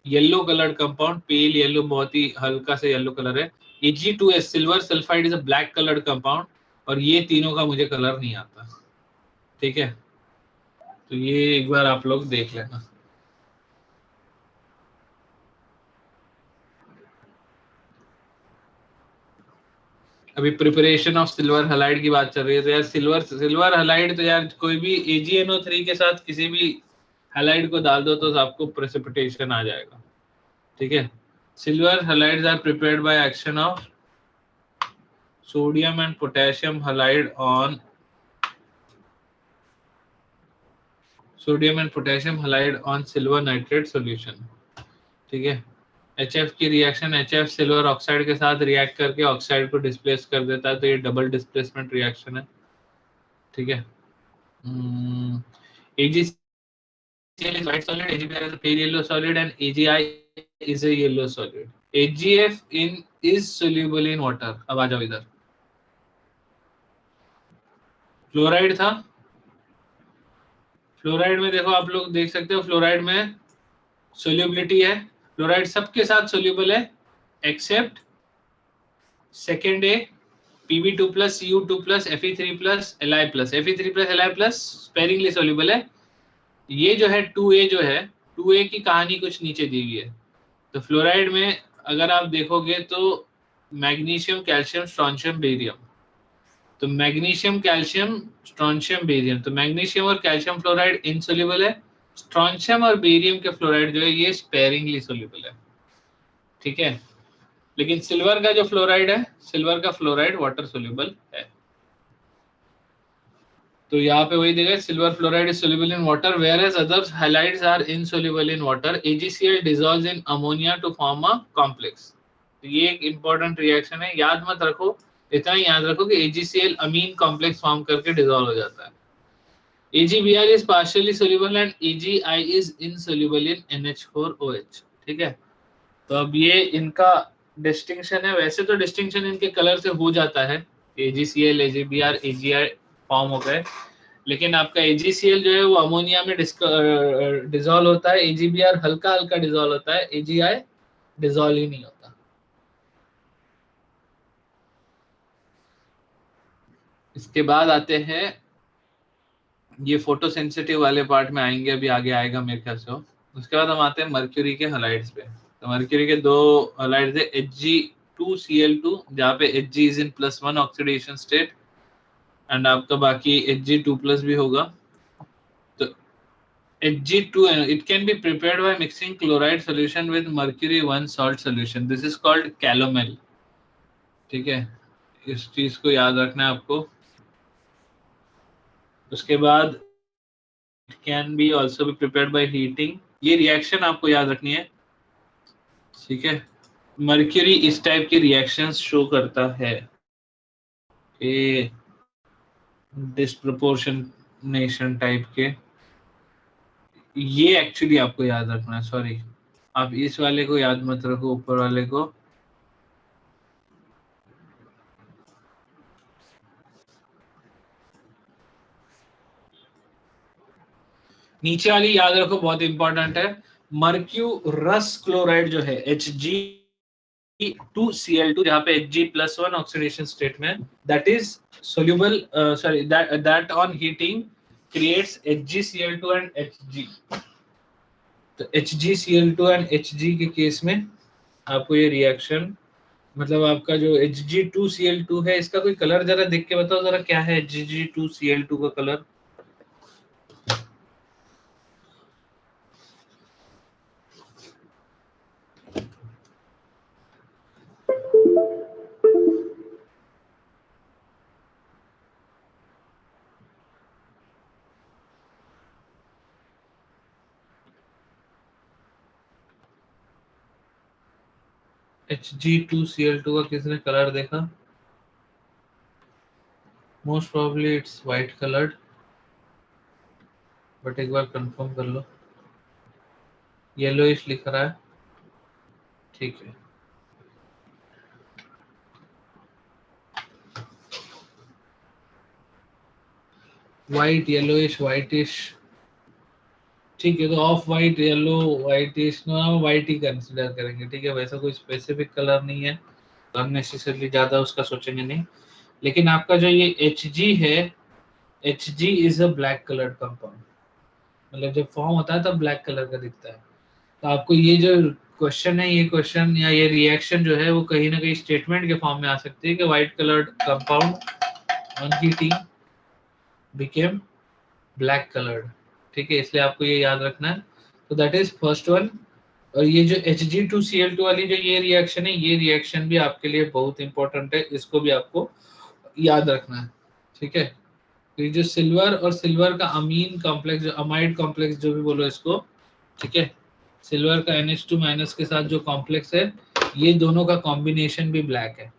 yellow coloured compound, pale yellow, बहुत ही हल्का से येलो कलर है। Ag2S silver sulphide is a black coloured compound, और ये तीनों का मुझे कलर नहीं आता, ठीक है। तो ये एक बार आप लोग देख लेना। अभी प्रिपरेशन ऑफ सिल्वर हैलाइड की बात चल रही है, तो यार सिल्वर हैलाइड, तो यार कोई भी AgNO3 के साथ किसी भी हैलाइड को डाल दो तो आपको प्रेसिपिटेशन आ जाएगा, ठीक है। Silver halides are prepared by action of sodium and potassium halide on silver nitrate solution, ठीक है। HF की रिएक्शन, HF सिल्वर ऑक्साइड के साथ रिएक्ट करके ऑक्साइड को डिस्प्लेस कर देता है, तो ये डबल डिस्प्लेसमेंट रिएक्शन है, ठीक है। AgCl is white solid, AgBr is a pale yellow solid, and AgI is a yellow solid. AgF is soluble in water. अब आ जाओ इधर, फ्लोराइड था, फ्लोराइड में देखो आप लोग देख सकते हो, फ्लोराइड में सोल्यूबिलिटी है, फ्लोराइड सबके साथ सोल्यूबल है except second A, Pb2+, Cu2+, Fe3+, Li+, Fe3+, Li+ sparingly soluble है। ये जो है 2A जो है, 2A की कहानी कुछ नीचे दी हुई है। तो फ्लोराइड में अगर आप देखोगे तो मैग्नीशियम, कैल्शियम, स्ट्रोंशियम, बेरियम, तो मैग्नीशियम, कैल्शियम, स्ट्रोंशियम, बेरियम, तो मैग्नीशियम और कैल्शियम फ्लोराइड इनसोल्यूबल है। स्ट्रोंशियम और बेरियम के फ्लोराइड जो है ये स्पेरिंगली सोल्यूबल है, ठीक है। लेकिन सिल्वर का जो फ्लोराइड है, सिल्वर का फ्लोराइड वाटर सोल्यूबल है। तो यहाँ पे वही देखा, silver fluoride is soluble in water whereas other halides are insoluble in water. AgCl dissolves in ammonia to form a complex. तो ये एक इंपॉर्टेंट रिएक्शन है, याद मत रखो, इतना ही याद रखो कि AgCl अमीन कॉम्प्लेक्स फॉर्म करके डिसॉल्व हो जाता है। AgBr is partially soluble and AgI is insoluble in NH4OH। ठीक है, तो अब ये इनका डिस्टिंक्शन है। वैसे तो डिस्टिंक्शन इनके कलर से हो जाता है, AgCl, AgBr, AgI फॉर्म हो गए, लेकिन आपका AgCl जो है वो अमोनिया में डिसॉल्व होता है, AgBr हल्का हल्का डिसॉल्व होता है, AgI डिसॉल्व ही नहीं होता। इसके बाद आते हैं, ये फोटोसेंसिटिव वाले पार्ट में आएंगे, अभी आगे आएगा मेरे ख्याल से। उसके बाद हम आते हैं मर्क्यूरी के हलाइड्स पे। तो मर्क्यूरी के दो हलाइड्स है, Hg2Cl2, जहाँ पे Hg is in +1 oxidation state and आपका बाकी Hg2+ भी होगा। तो Hg2, it can be prepared by mixing chloride solution with mercury 1 salt solution. This is called calomel। ठीक है, इस चीज को याद रखना है आपको। उसके बाद it can be also be prepared by heating। ये रिएक्शन आपको याद रखनी है, ठीक है। मर्क्यूरी इस टाइप के रिएक्शंस शो करता है, ये डिस्प्रोपोर्शनेशन टाइप के। ये एक्चुअली आपको याद रखना है, सॉरी आप इस वाले को याद मत रखो, ऊपर वाले को। नीचे वाली याद रखो, बहुत इंपॉर्टेंट है। मर्क्यूरस क्लोराइड जो है Hg2Cl2, जहाँ पे Hg+1 ऑक्सीडेशन स्टेट में, that is soluble, sorry that on heating creates HgCl2 and Hg। तो HgCl2 एंड Hg के केस में आपको ये रिएक्शन, मतलब आपका जो Hg2Cl2 है, इसका कोई कलर जरा देख के बताओ जरा, क्या है Hg2Cl2 का कलर? Hg2Cl2 का किसने कलर देखा? Most probably it's white coloured, but एक बार कंफर्म कर लो। येलोइश लिख रहा है, ठीक है। व्हाइट, येलोइश, व्हाइटिश, ठीक है। तो off white, yellow, whitish, no हम व्हाइट ही कंसीडर करेंगे, ठीक है। वैसा कोई स्पेसिफिक कलर नहीं है, तो अननेसेसरली ज्यादा उसका सोचेंगे नहीं। लेकिन आपका जो ये Hg है, Hg is a black coloured compound, मतलब जब फॉर्म होता है तब ब्लैक कलर का दिखता है। तो आपको ये जो क्वेश्चन है, ये क्वेश्चन या ये रिएक्शन जो है वो कहीं ना कहीं स्टेटमेंट के फॉर्म में आ सकती है कि white coloured compound on heating became black coloured, ठीक है। इसलिए आपको ये याद रखना है। तो दैट इज फर्स्ट वन। और ये जो Hg2Cl2 वाली जो ये रिएक्शन है, ये रिएक्शन भी आपके लिए बहुत इंपॉर्टेंट है, इसको भी आपको याद रखना है, ठीक है। तो ये जो सिल्वर और सिल्वर का अमीन कॉम्प्लेक्स, जो अमाइड कॉम्प्लेक्स जो भी बोलो इसको, ठीक है, सिल्वर का NH2- के साथ जो कॉम्प्लेक्स है, ये दोनों का कॉम्बिनेशन भी ब्लैक है।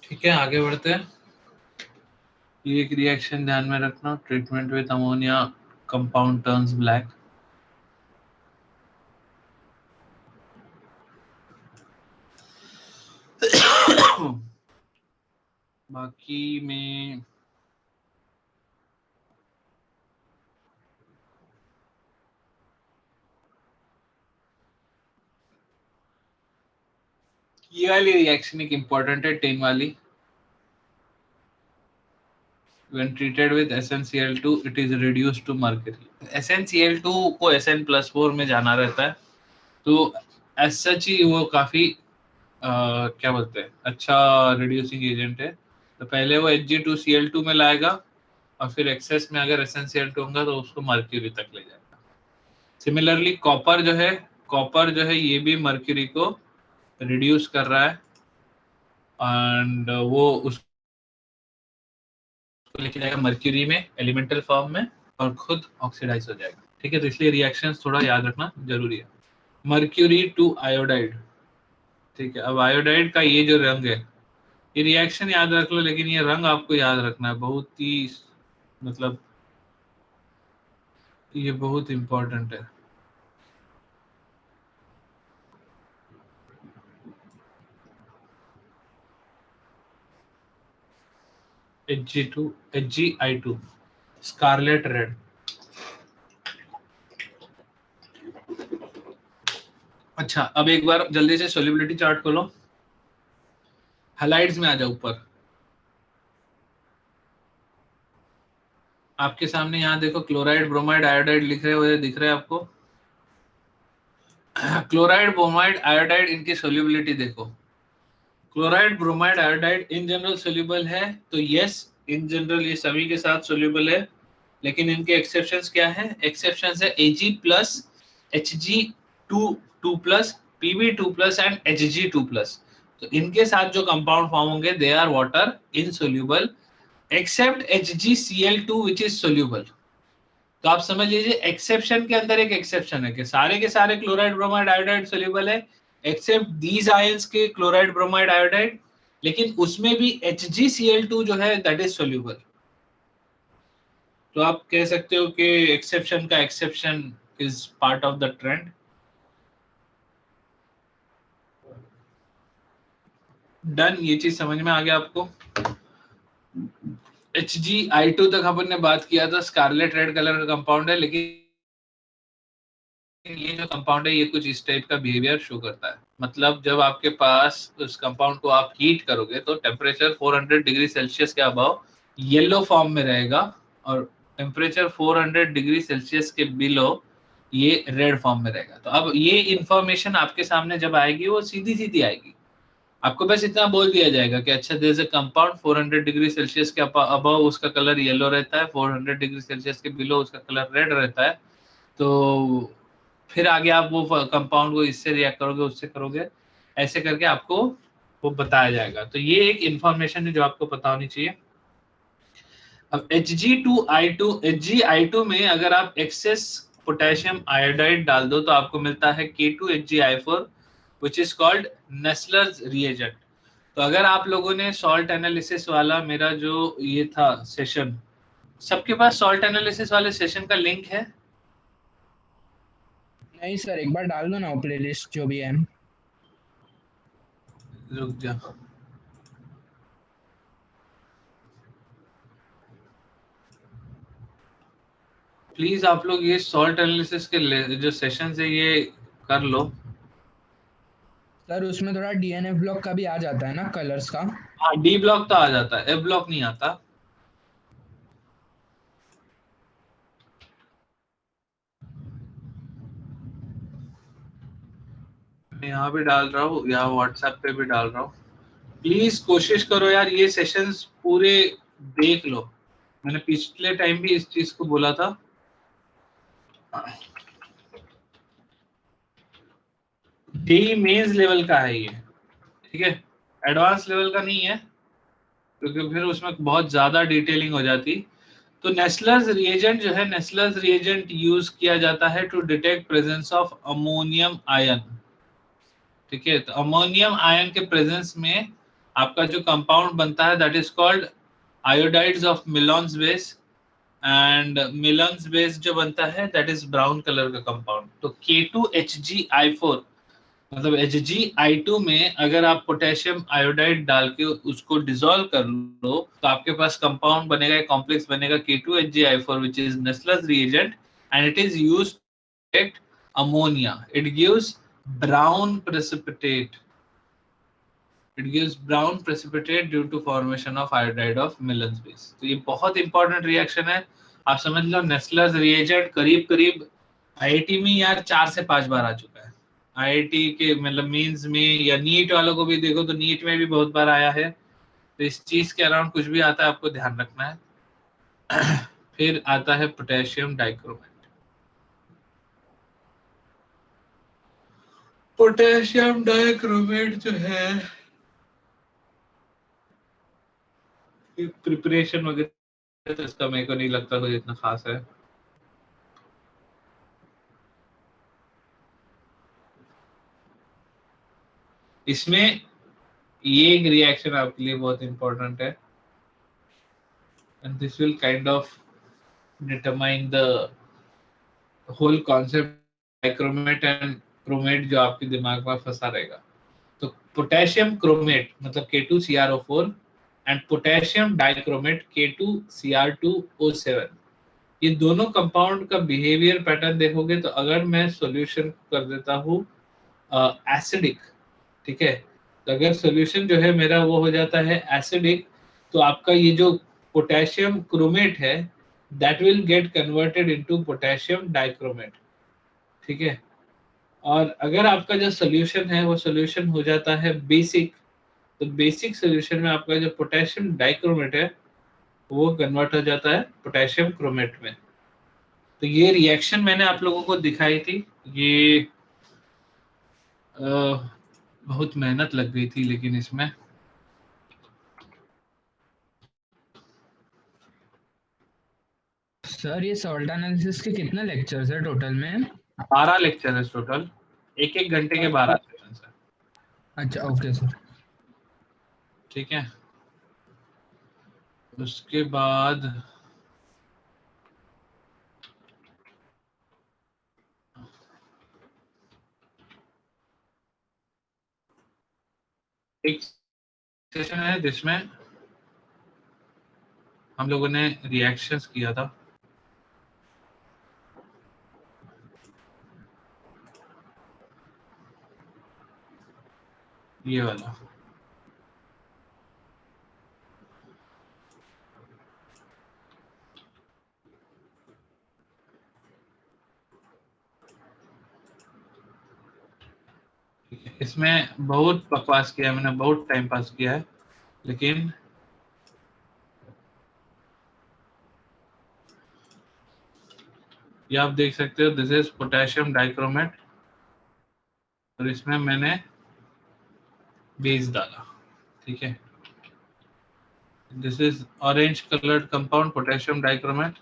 ठीक है, आगे बढ़ते हैं। ये एक रिएक्शन ध्यान में रखना, treatment with ammonia compound turns black. बाकी में ये वाली रिएक्शन एक इंपॉर्टेंट है, टेन वाली। when treated with SnCl2 it is reduced to mercury. SnCl2 को Sn+4 में जाना रहता है, तो as such ही वो काफी क्या बोलते हैं अच्छा रिड्यूसिंग एजेंट है। तो पहले वो Hg2Cl2 में लाएगा और फिर एक्सेस में अगर SnCl2 होगा तो उसको मर्क्यूरी तक ले जाएगा। सिमिलरली कॉपर जो है ये भी मर्क्यूरी को रिड्यूस कर रहा है एंड वो उसको लेके जाएगा मर्क्यूरी में एलिमेंटल फॉर्म में और खुद ऑक्सीडाइज हो जाएगा। ठीक है, तो इसलिए रिएक्शंस थोड़ा याद रखना जरूरी है। मर्क्यूरी टू आयोडाइड, ठीक है। अब आयोडाइड का ये जो रंग है, ये रिएक्शन याद रख लो, लेकिन ये रंग आपको याद रखना है, बहुत ही मतलब ये बहुत इंपॉर्टेंट है। Hgi2 Scarlett red. अच्छा, अब एक बार जल्दी से सोल्युबिलिटी चार्ट खोलो, हैलाइड्स में आ जाओ ऊपर। आपके सामने यहाँ देखो क्लोराइड, ब्रोमाइड, आयोडाइड लिख रहे हुए दिख रहे हैं आपको। क्लोराइड, ब्रोमाइड, आयोडाइड, इनकी सोल्युबिलिटी देखो। Chloride, bromide, iodide in general soluble है, तो यस इन जनरल ये सभी के साथ सोल्यूबल है, लेकिन इनके एक्सेप्शंस क्या है? एक्सेप्शंस है Ag+, Hg2+, Pb2+ and Hg2+। तो इनके साथ जो कंपाउंड फॉर्म होंगे they are water insoluble except HgCl2 which is soluble. तो आप समझ लीजिए एक्सेप्शन के अंदर एक एक्सेप्शन है कि सारे के सारे क्लोराइड, ब्रोमाइड, आयोडाइड सोल्यूबल है एक्सेप्ट दीज आयंस के क्लोराइड, ब्रोमाइड, आयोडाइड, लेकिन उसमें भी HgCl2 जो है दैट इज सोल्यूबल। तो आप कह सकते हो कि एक्सेप्शन का exception is part of the trend. Done, ये चीज समझ में आ गया आपको। Hgi2 तक अपन ने बात किया था, स्कारलेट रेड कलर का कंपाउंड है, लेकिन ये जो कंपाउंड है ये कुछ इस टाइप का बिहेवियर शो करता है। मतलब जब आपके पास उस कंपाउंड को आप हीट करोगे तो टेम्परेचर 400 डिग्री सेल्सियस के अबव येलो फॉर्म में रहेगा और टेम्परेचर 400 डिग्री सेल्सियस के बिलो ये रेड फॉर्म में रहेगा। तो अब ये इंफॉर्मेशन आपके सामने जब आएगी वो सीधी सीधी आएगी। आपको बस इतना बोल दिया जाएगा कि अच्छा there is a compound 400 degree Celsius के अबव उसका कलर येलो रहता है, 400 डिग्री सेल्सियस के बिलो उसका कलर रेड रहता है। तो फिर आगे आप वो कंपाउंड को इससे रिएक्ट करोगे, उससे करोगे, ऐसे करके आपको वो बताया जाएगा। तो ये एक इंफॉर्मेशन है जो आपको पता होनी चाहिए। अब Hgi2 में अगर आप एक्सेस पोटेशियम आयोडाइड डाल दो तो आपको मिलता है K2HgI4 which is called Nessler's reagent। तो अगर आप लोगों ने सॉल्ट एनालिसिस वाला मेरा जो ये था सेशन, सबके पास सॉल्ट एनालिसिस वाले सेशन का लिंक है? नहीं सर, एक बार डाल दो ना प्लेलिस्ट जो भी है। रुक जा, प्लीज आप लोग ये सॉल्ट एनालिसिस के जो सेशन है ये कर लो। सर उसमें थोड़ा DNF ब्लॉक का भी आ जाता है ना, कलर्स का। हाँ, डी ब्लॉक तो आ जाता है, एफ ब्लॉक नहीं आता। मैं यहाँ भी डाल रहा हूँ, यहाँ व्हाट्सएप पे भी डाल रहा हूँ। प्लीज कोशिश करो यार ये सेशंस पूरे देख लो। मैंने पिछले टाइम भी इस चीज को बोला था। जेईई मेंस लेवल का है ये, ठीक है, एडवांस लेवल का नहीं है क्योंकि फिर उसमें बहुत ज्यादा डिटेलिंग हो जाती। तो नेस्लर्स रिएजेंट जो है, नेस्लर्स रिएजेंट यूज किया जाता है to detect presence of ammonium ion. ठीक है, तो अमोनियम आयन के प्रेजेंस में आपका जो कंपाउंड बनता है that is called iodides of Millon's base, and Millon's base जो बनता है दैट इज ब्राउन कलर का कंपाउंड। तो K2HgI4 मतलब Hgi2 में अगर आप पोटेशियम आयोडाइड डाल के उसको डिसॉल्व कर लो तो आपके पास कंपाउंड बनेगा, एक कॉम्प्लेक्स बनेगा K2HgI4 which is Nessler's reagent and it is used to detect ammonia. It gives brown precipitate. It gives brown precipitate due to formation of iodide of Millon's base. तो ये बहुत इंपॉर्टेंट रिएक्शन है। आप समझ लो नेस्लर्स रिएजेंट करीब करीब आईआईटी में यार 4 से 5 बार आ चुका है। आईआईटी के मतलब मींस में या नीट वालों को भी देखो तो नीट में भी बहुत बार आया है। तो इस चीज के अराउंड कुछ भी आता है आपको ध्यान रखना है। फिर आता है पोटेशियम डाइक्रोमेट। पोटेशियम डाइक्रोमेट जो है प्रिपरेशन वगैरह तो इसका मेरे को नहीं लगता कोई इतना खास है। इसमें ये एक रिएक्शन आपके लिए बहुत इंपॉर्टेंट है and this will kind of determine the whole concept dichromate and chromate जो आपके दिमाग में फंसा रहेगा। तो पोटेशियम क्रोमेट मतलब K2CrO4 and potassium dichromate K2Cr2O7, ये दोनों कंपाउंड का बिहेवियर पैटर्न देखोगे तो अगर मैं सॉल्यूशन कर देता हूँ एसिडिक, ठीक है, तो अगर सॉल्यूशन जो है मेरा वो हो जाता है एसिडिक, तो आपका ये जो पोटेशियम क्रोमेट है that will get converted into potassium dichromate, ठीक है। और अगर आपका जो सॉल्यूशन है वो सॉल्यूशन हो जाता है बेसिक, तो बेसिक सॉल्यूशन में आपका जो पोटेशियम डाइक्रोमेट है वो कन्वर्ट हो जाता है पोटेशियम क्रोमेट में। तो ये रिएक्शन मैंने आप लोगों को दिखाई थी, ये बहुत मेहनत लग गई थी लेकिन इसमें सर ये सॉल्ट एनालिसिस के कितने लेक्चर्स है टोटल में? 12 लेक्चर है टोटल, एक घंटे के 12 सेशन है। अच्छा ओके सर, ठीक है। उसके बाद एक सेशन है जिसमें हम लोगों ने रिएक्शंस किया था। ये वाला इसमें बहुत बकवास किया है मैंने, बहुत टाइम पास किया है, लेकिन ये आप देख सकते हो दिस इज पोटेशियम डाइक्रोमेट और इसमें मैंने बेस डाला, ठीक है। This is orange coloured compound potassium dichromate,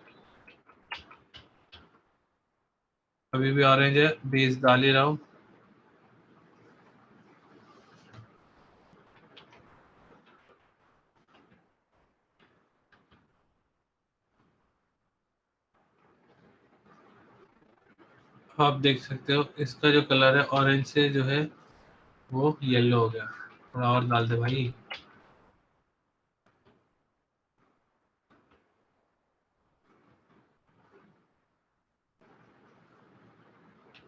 अभी भी ऑरेंज है, बेस डाल ही रहा हूँ। आप देख सकते हो इसका जो कलर है ऑरेंज से जो है वो येलो हो गया। थोड़ा और डाल दे भाई।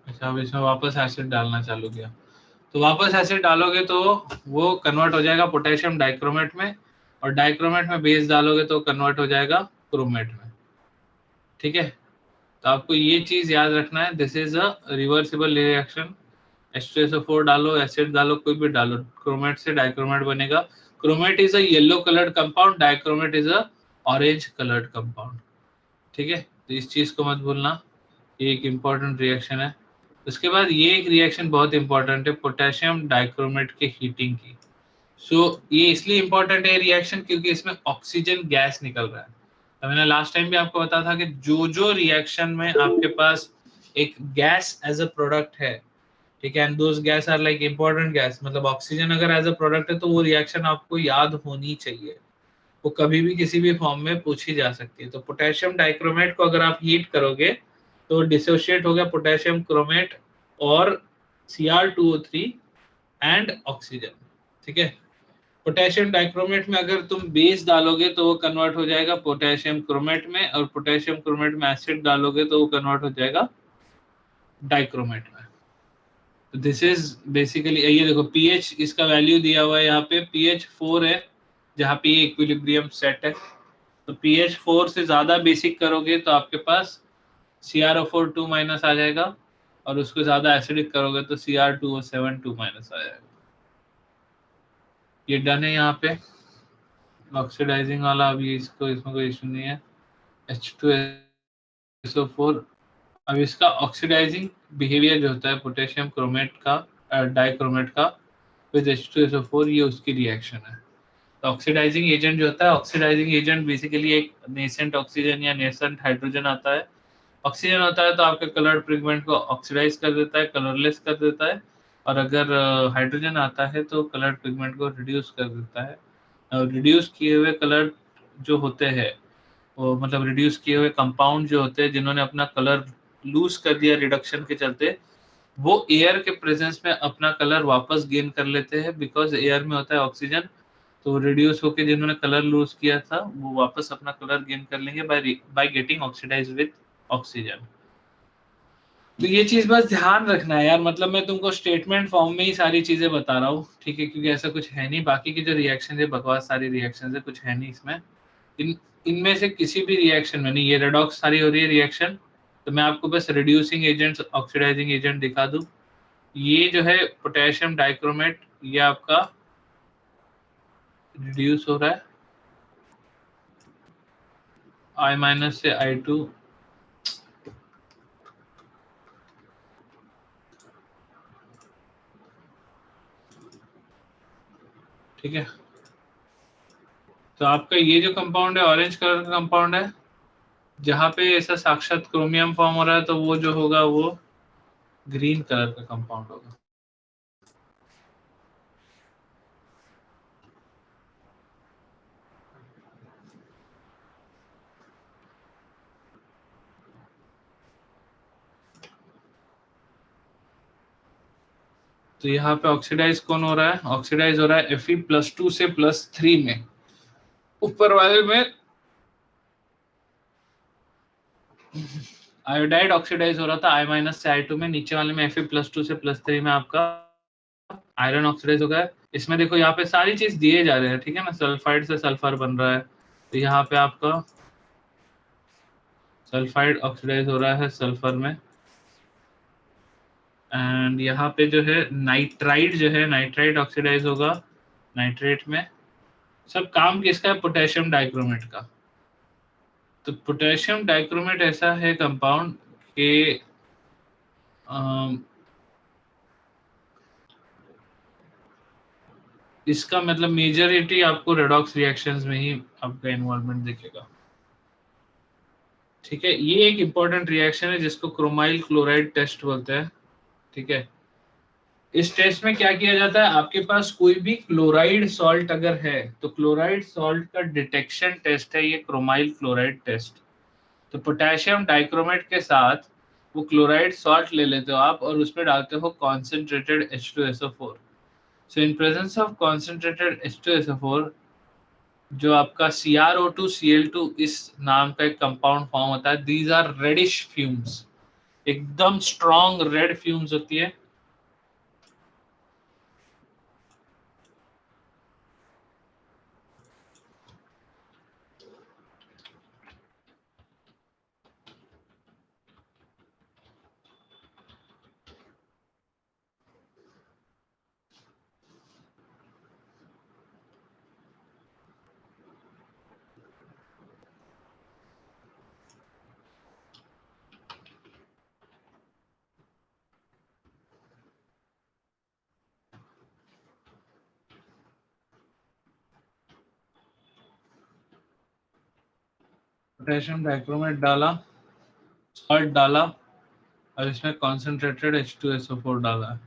अच्छा अब इसमें वापस एसिड डालना चालू किया, तो वापस एसिड डालोगे तो वो कन्वर्ट हो जाएगा पोटेशियम डाइक्रोमेट में, और डाइक्रोमेट में बेस डालोगे तो कन्वर्ट हो जाएगा क्रोमेट में, ठीक है। तो आपको ये चीज याद रखना है, this is a reversible reaction. H2SO4 डालो, एसिड डालो, कोई भी डालो, क्रोमेट से डाइक्रोमेट बनेगा। Chromate is a yellow coloured compound, dichromate is a orange coloured compound, ठीक है। तो इस चीज को मत भूलना, ये एक इम्पॉर्टेंट रिएक्शन है। उसके बाद ये एक रिएक्शन बहुत इंपॉर्टेंट है पोटेशियम डाइक्रोमेट के हीटिंग की। ये इसलिए इंपॉर्टेंट है रिएक्शन क्योंकि इसमें ऑक्सीजन गैस निकल रहा है। तो मैंने लास्ट टाइम भी आपको बताया था कि जो रिएक्शन में आपके पास एक गैस एज अ प्रोडक्ट है, ठीक है, and those gas are like important gas, मतलब ऑक्सीजन अगर एज अ प्रोडक्ट है तो वो रिएक्शन आपको याद होनी चाहिए, वो कभी भी किसी भी फॉर्म में पूछी जा सकती है। तो पोटेशियम डाइक्रोमेट को अगर आप हीट करोगे तो डिसोशिएट हो गया पोटेशियम क्रोमेट और Cr2O3 एंड ऑक्सीजन, ठीक है। पोटेशियम डाइक्रोमेट में अगर तुम बेस डालोगे तो वो कन्वर्ट हो जाएगा पोटेशियम क्रोमेट में, और पोटेशियम क्रोमेट में एसिड डालोगे तो वो कन्वर्ट हो जाएगा डाइक्रोमेट में, दिस इज बेसिकली, ये देखो pH इसका वैल्यू दिया हुआ है यहाँ पे, pH 4 है, जहाँ पे ये इक्विलिब्रियम सेट है। तो pH 4 से ज्यादा बेसिक करोगे तो आपके पास CrO4 2 माइनस आ जाएगा, और उसको ज्यादा एसिडिक करोगे तो Cr2O7 2 माइनस आ जाएगा। ये डन है यहाँ पे ऑक्सीडाइजिंग वाला। अभी इसको, इसमें कोई इशू नहीं है। H2SO4, अब इसका ऑक्सीडाइजिंग बिहेवियर जो होता है पोटेशियम क्रोमेट का, डाइक्रोमेट का विद H2SO4, ये उसकी रिएक्शन है। तो ऑक्सीडाइजिंग एजेंट जो होता है, ऑक्सीडाइजिंग एजेंट बेसिकली एक नेसेंट ऑक्सीजन या नेसेंट हाइड्रोजन आता है। ऑक्सीजन होता है तो आपके कलर्ड पिगमेंट को ऑक्सीडाइज कर देता है, कलरलेस कर देता है, और अगर हाइड्रोजन आता है तो कलर्ड पिगमेंट को रिड्यूस कर देता है। रिड्यूस किए हुए कलर जो होते हैं, वो मतलब रिड्यूस किए हुए कंपाउंड जो होते हैं जिन्होंने अपना कलर लूज कर दिया रिडक्शन के चलते, वो एयर के प्रेजेंस में अपना कलर वापस गेन कर लेते हैं, बिकॉज एयर में होता है ऑक्सीजन। तो रिड्यूस होके जिन्होंने कलर लूज किया था वो वापस अपना कलर गेन कर लेंगे by getting oxidise with oxygen. तो ये चीज बस ध्यान रखना है यार, मतलब मैं तुमको स्टेटमेंट फॉर्म में ही सारी चीजें बता रहा हूँ, ठीक है, क्योंकि ऐसा कुछ है नहीं। बाकी की जो रिएक्शन है बकवास सारी रिएक्शन है, कुछ है नहीं इसमें। इनमें से किसी भी रिएक्शन में नहीं, ये रेडॉक्स सारी हो रही है रिएक्शन, तो मैं आपको बस रिड्यूसिंग एजेंट ऑक्सीडाइजिंग एजेंट दिखा दूं। ये जो है पोटेशियम डाइक्रोमेट, ये आपका रिड्यूस हो रहा है I- से I2, ठीक है। तो आपका ये जो कंपाउंड है ऑरेंज कलर का कंपाउंड है, जहाँ पे ऐसा साक्षात क्रोमियम फॉर्म हो रहा है, तो वो जो होगा वो ग्रीन कलर का कंपाउंड होगा। तो यहाँ पे ऑक्सीडाइज कौन हो रहा है? ऑक्सीडाइज हो रहा है Fe+2 से +3 में। ऊपर वाले में आयोडाइड ऑक्सीडाइज हो रहा था I- से I2 में, नीचे वाले में Fe+2 से +3 में आपका आयरन ऑक्सीडाइज हो गया। इसमें देखो यहाँ पे सारी चीज दिए जा रहे हैं, ठीक है ना। सल्फाइड से सल्फर बन रहा है, तो यहाँ पे आपका सल्फाइड ऑक्सीडाइज हो रहा है सल्फर में। एंड यहाँ पे जो है नाइट्राइड, जो है नाइट्राइड ऑक्सीडाइज होगा नाइट्रेट में। सब काम किसका है? पोटेशियम डाइक्रोमेट का। तो पोटेशियम डाइक्रोमेट ऐसा है कंपाउंड कि इसका मतलब मेजॉरिटी आपको रेडॉक्स रिएक्शंस में ही आपका इन्वॉल्वमेंट दिखेगा, ठीक है। ये एक इंपॉर्टेंट रिएक्शन है जिसको क्रोमाइल क्लोराइड टेस्ट बोलते हैं, ठीक है। इस टेस्ट में क्या किया जाता है? आपके पास कोई भी क्लोराइड सॉल्ट अगर है तो क्लोराइड सॉल्ट का डिटेक्शन टेस्ट है ये क्रोमाइल क्लोराइड टेस्ट। तो पोटेशियम डाइक्रोमेट के साथ वो क्लोराइड सॉल्ट ले लेते हो आप और उसमें डालते हो concentrated H2SO4। So in presence of concentrated H2SO4, जो आपका CrO2Cl2 इस नाम का एक कंपाउंड फॉर्म होता है। दीज आर रेडिश फ्यूम्स, एकदम स्ट्रॉन्ग रेड फ्यूम्स होती है। पोटेशियम डाइक्रोमेट डाला, सॉल्ट डाला, और इसमें कॉन्सेंट्रेटेड H2SO4 डाला है।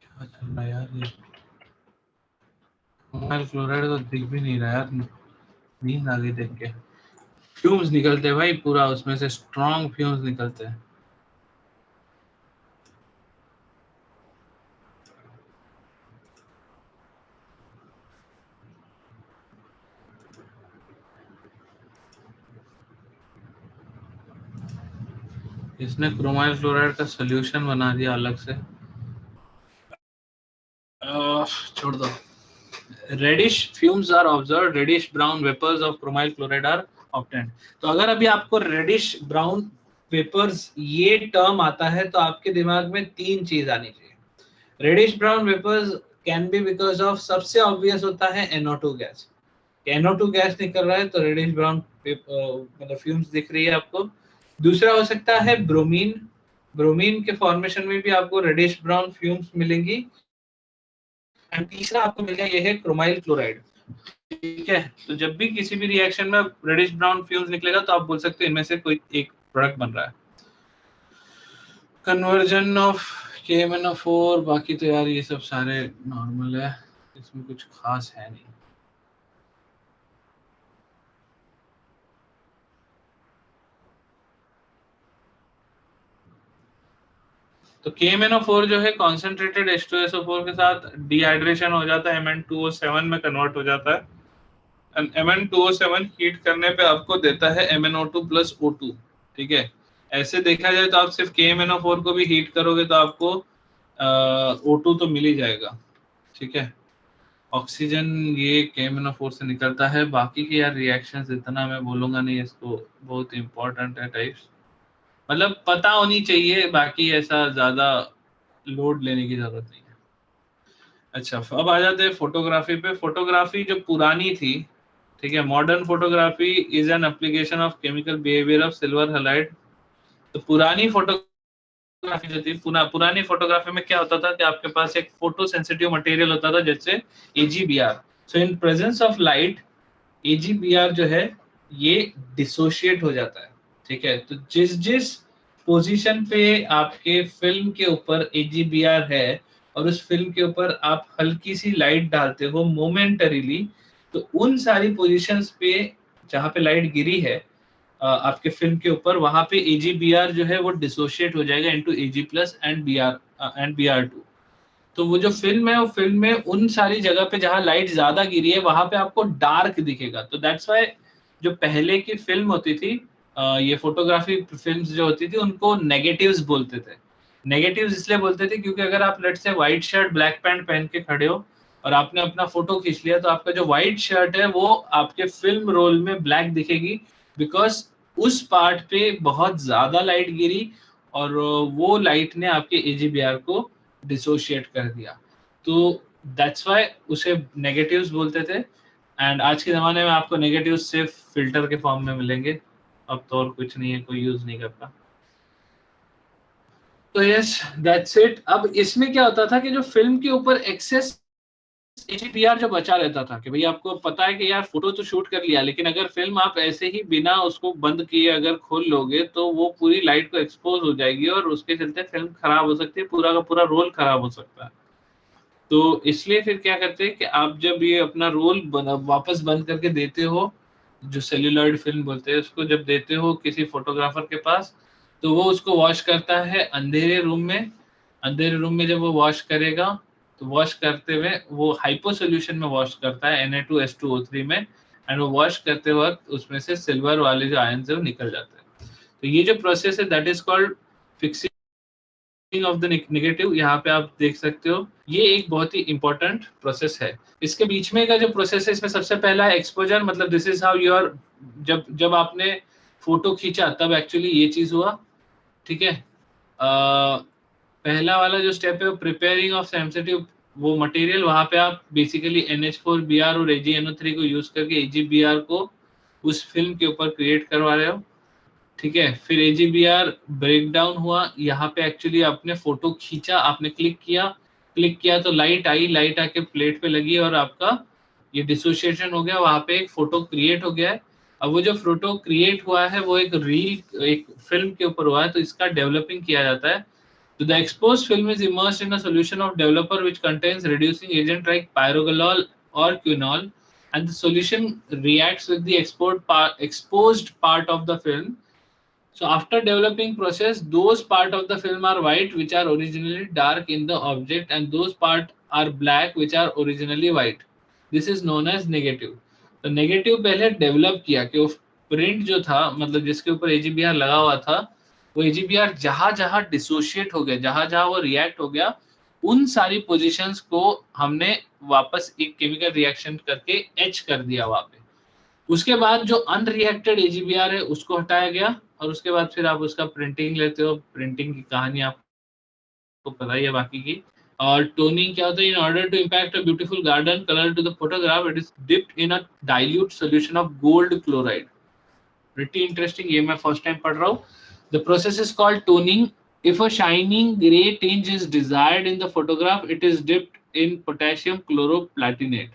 क्या चल रहा है यार? ये क्रोमाइल क्लोराइड तो दिख भी नहीं रहा यार, नींद आ गई देख के। फ्यूम्स निकलते हैं भाई, पूरा उसमें से स्ट्रॉन्ग फ्यूम्स निकलते हैं। इसने क्रोमाइल क्लोराइड का सोल्यूशन बना दिया अलग से। छोड़ दो। Reddish fumes are observed, reddish brown vapours of chromyl chloride are obtained. तो अगर अभी आपको रेडिश ब्राउन वेपर्स ये टर्म आता है तो आपके दिमाग में तीन चीज आनी चाहिए। Reddish brown vapours can be because of, सबसे ऑब्वियस होता है NO2 गैस। NO2 गैस निकल रहा है तो रेडिश ब्राउन मतलब फ्यूम्स दिख रही है आपको। दूसरा हो सकता है ब्रोमीन, ब्रोमीन के फॉर्मेशन में भी आपको रेडिश ब्राउन फ्यूम्स मिलेंगी। एंड तीसरा आपको मिलेगा ये है क्रोमाइल क्लोराइड। ठीक है, तो जब भी किसी भी रिएक्शन में रेडिश ब्राउन फ्यूम्स निकलेगा तो आप बोल सकते हैं इनमें से कोई एक प्रोडक्ट बन रहा है। कन्वर्जन ऑफ KMnO4, बाकी तो यार ये सब सारे नॉर्मल है, इसमें कुछ खास है नहीं। तो KMnO4 जो है कॉन्सेंट्रेटेड H2SO4 के साथ डिहाइड्रेशन हो जाता है, Mn2O7 में कन्वर्ट हो जाता है। एंड Mn2O7 हीट करने पे आपको देता है MnO2 प्लस O2। ठीक है, ऐसे देखा जाए तो आप सिर्फ KMnO4 को भी हीट करोगे तो आपको O2 तो मिल ही जाएगा। ठीक है, ऑक्सीजन ये KMnO4 से निकलता है। बाकी के यार रिएक्शंस इतना मैं बोलूंगा नहीं, इसको बहुत इंपॉर्टेंट है टाइप्स, मतलब पता होनी चाहिए, बाकी ऐसा ज्यादा लोड लेने की जरूरत नहीं है। अच्छा, अब आ जाते हैं फोटोग्राफी पे। फोटोग्राफी जो पुरानी थी, ठीक है, modern photography is an application of chemical behaviour of silver halide. तो पुरानी फोटोग्राफी जो थी, पुरानी फोटोग्राफी में क्या होता था कि आपके पास एक फोटो सेंसिटिव मटेरियल होता था जैसे AgBr। So in presence of light AgBr जो है ये डिसोशिएट हो जाता है। ठीक है, तो जिस पोजीशन पे आपके फिल्म के ऊपर AgBr है और उस फिल्म के ऊपर आप हल्की सी लाइट डालते हो मोमेंटरीली, तो उन सारी पोजीशंस पे जहां पे लाइट गिरी है आपके फिल्म के ऊपर, वहां पे AgBr जो है वो डिसोशिएट हो जाएगा इनटू Ag+ एंड Br2। तो वो जो फिल्म है, वो फिल्म में उन सारी जगह पे जहां लाइट ज्यादा गिरी है वहां पे आपको डार्क दिखेगा। तो दैट्स व्हाई जो पहले की फिल्म होती थी, ये फोटोग्राफी फिल्म्स जो होती थी उनको नेगेटिव्स बोलते थे। नेगेटिव्स इसलिए बोलते थे क्योंकि अगर आप लेट से व्हाइट शर्ट ब्लैक पैंट पहन के खड़े हो और आपने अपना फोटो खींच लिया तो आपका जो व्हाइट शर्ट है वो आपके फिल्म रोल में ब्लैक दिखेगी, बिकॉज उस पार्ट पे बहुत ज्यादा लाइट गिरी और वो लाइट ने आपके AgBr को डिसोशिएट कर दिया। तो दैट्स व्हाई उसे नेगेटिव्स बोलते थे। एंड आज के ज़माने में आपको नेगेटिव सिर्फ फिल्टर के फॉर्म में मिलेंगे, अब तो और कुछ नहीं है, कोई यूज नहीं करता। तो यस, दैट्स इट। अब इसमें क्या होता था कि जो फिल्म के ऊपर एक्सेस AgBr जो बचा रहता था कि भाई आपको पता है कि यार फोटो तो शूट कर लिया, लेकिन अगर फिल्म आप ऐसे ही बिना उसको बंद किए अगर खोल लोगे तो वो पूरी लाइट को एक्सपोज हो जाएगी और उसके चलते फिल्म खराब हो सकती है, पूरा का पूरा रोल खराब हो सकता है। तो इसलिए फिर क्या करते हैं कि आप जब ये अपना रोल वापस बंद करके देते हो, जो सेल्यूलॉइड फिल्म बोलते हैं उसको, जब देते हो किसी फोटोग्राफर के पास, तो वो उसको वॉश करता है अंधेरे रूम में। अंधेरे रूम में जब वो वॉश करेगा तो वॉश करते हुए वो हाइपो सोल्यूशन में वॉश करता है Na2H2O3 में, एंड वो वॉश करते वक्त उसमें से सिल्वर वाले जो आयंस है वो निकल जाते हैं। तो ये जो प्रोसेस है that is called fixing of the negative. यहाँ पे आप देख सकते हो ये एक बहुत ही इंपॉर्टेंट प्रोसेस है। इसके बीच में का जो प्रोसेस है इसमें सबसे पहला है एक्सपोजर, मतलब दिस इज हाउ योर, जब आपने फोटो खींचा तब एक्चुअली ये चीज हुआ। ठीक है, पहला वाला जो स्टेप है प्रिपेयरिंग ऑफ सेंसिटिव वो मटेरियल, वहां पे आप बेसिकली NH4Br और AgNO3 को यूज करके AgBr को उस फिल्म के ऊपर क्रिएट करवा रहे हो। ठीक है, फिर AgBr ब्रेक डाउन हुआ, यहाँ पे एक्चुअली आपने फोटो खींचा, आपने क्लिक किया तो लाइट आई, लाइट आके प्लेट पे लगी और आपका ये डिसोसिएशन हो गया, वहां पे एक फोटो क्रिएट हो गया है। अब वो जो फोटो क्रिएट हुआ है वो एक फिल्म के ऊपर हुआ है, तो इसका डेवलपिंग किया जाता है। तो the exposed film is immersed in a solution of developer which contains reducing agent like pyrogalol or quinol and the solution reacts with the exposed part of the film. So after developing process, those part of the film are white which are originally dark in the object, and those part are black which are originally white. This is known as negative. तो नेगेटिव पहले डेवलप किया कि वो प्रिंट जो था, मतलब जिसके ऊपर AGBR लगा हुआ था, वो AGBR जहां जहां डिसोशिएट हो गया, जहां जहां वो रिएक्ट हो गया, उन सारी पोजीशंस को हमने वापस एक केमिकल रिएक्शन करके एच कर दिया वहां पे। उसके बाद जो अनरिएक्टेड AGBR है उसको हटाया गया, और उसके बाद फिर आप उसका प्रिंटिंग लेते हो। प्रिंटिंग की कहानी आपको पता ही है बाकी की। और टोनिंग क्या होता है? In order to impact a beautiful garden colour to the photograph, it is dipped in a dilute solution of gold chloride. Pretty interesting, ये मैं फर्स्ट टाइम पढ़ रहा हूँ। The process is called toning. If a shining grey tinge is desired in the photograph, it is dipped in potassium chloroplatinate.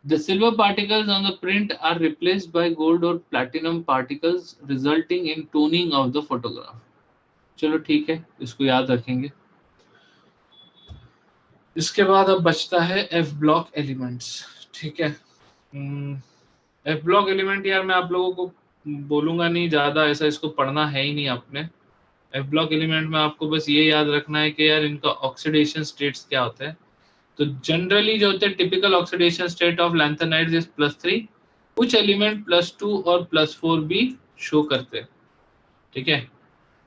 The silver particles on the print are replaced by gold or platinum particles, resulting in toning of the photograph. चलो ठीक है, इसको याद रखेंगे। इसके बाद अब बचता है F ब्लॉक एलिमेंट्स। ठीक है, F ब्लॉक एलिमेंट यार मैं आप लोगों को बोलूंगा नहीं ज्यादा, ऐसा इसको पढ़ना है ही नहीं आपने। F ब्लॉक एलिमेंट में आपको बस ये याद रखना है कि यार इनका ऑक्सीडेशन स्टेट्स क्या होते हैं। तो जनरली जो होते हैं typical oxidation state of lanthanides is +3, कुछ एलिमेंट +2 और +4 भी शो करते हैं। ठीक है,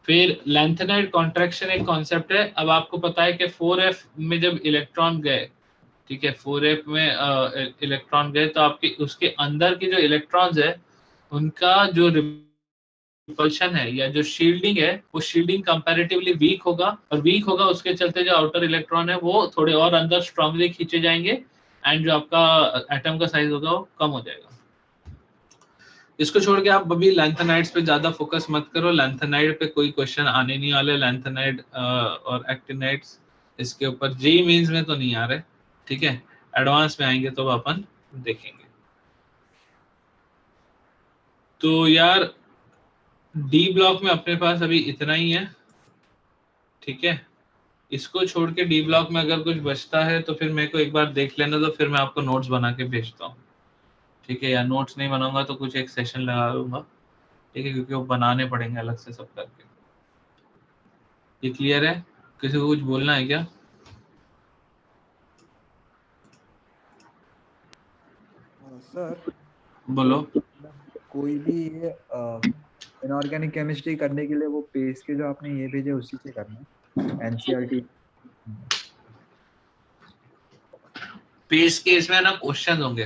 फिर लैंथेनाइड कॉन्ट्रैक्शन एक कॉन्सेप्ट है। अब आपको पता है कि 4f में जब इलेक्ट्रॉन गए, ठीक है, 4f में इलेक्ट्रॉन गए, तो आपके उसके अंदर के जो इलेक्ट्रॉन्स है उनका जो रिपल्शन है या जो शील्डिंग है, वो शील्डिंग कंपैरेटिवली वीक होगा, और वीक होगा उसके चलते जो आउटर इलेक्ट्रॉन है वो थोड़े और अंदर स्ट्रांगली खींचे जाएंगे, एंड जो आपका एटम का साइज होगा वो कम हो जाएगा। इसको छोड़ के आप अभी लैंथेनाइड्स पे ज्यादा फोकस मत करो। लैंथेनाइड पे कोई क्वेश्चन आने नहीं वाले। लैंथेनाइड और एक्टिनाइड्स इसके ऊपर जेईई मेंस में तो नहीं आ रहे। ठीक है, एडवांस में आएंगे तो अपन देखेंगे। तो यार डी ब्लॉक में अपने पास अभी इतना ही है। ठीक है, इसको छोड़ के डी ब्लॉक में अगर कुछ बचता है तो फिर मेरे को एक बार देख लेना, तो फिर मैं आपको नोट्स बना के भेजता हूँ। ठीक है, या नोट्स नहीं बनाऊंगा तो कुछ एक सेशन लगा लूंगा। ठीक है, क्योंकि वो बनाने पड़ेंगे अलग से सब करके। ये क्लियर है? किसी को कुछ बोलना है क्या? सर बोलो। कोई भी ये इनऑर्गेनिक केमिस्ट्री करने के लिए वो पेज के जो आपने ये भेजे उसी से करना है, एनसीईआरटी पेज के इसमें ना क्वेश्चन होंगे।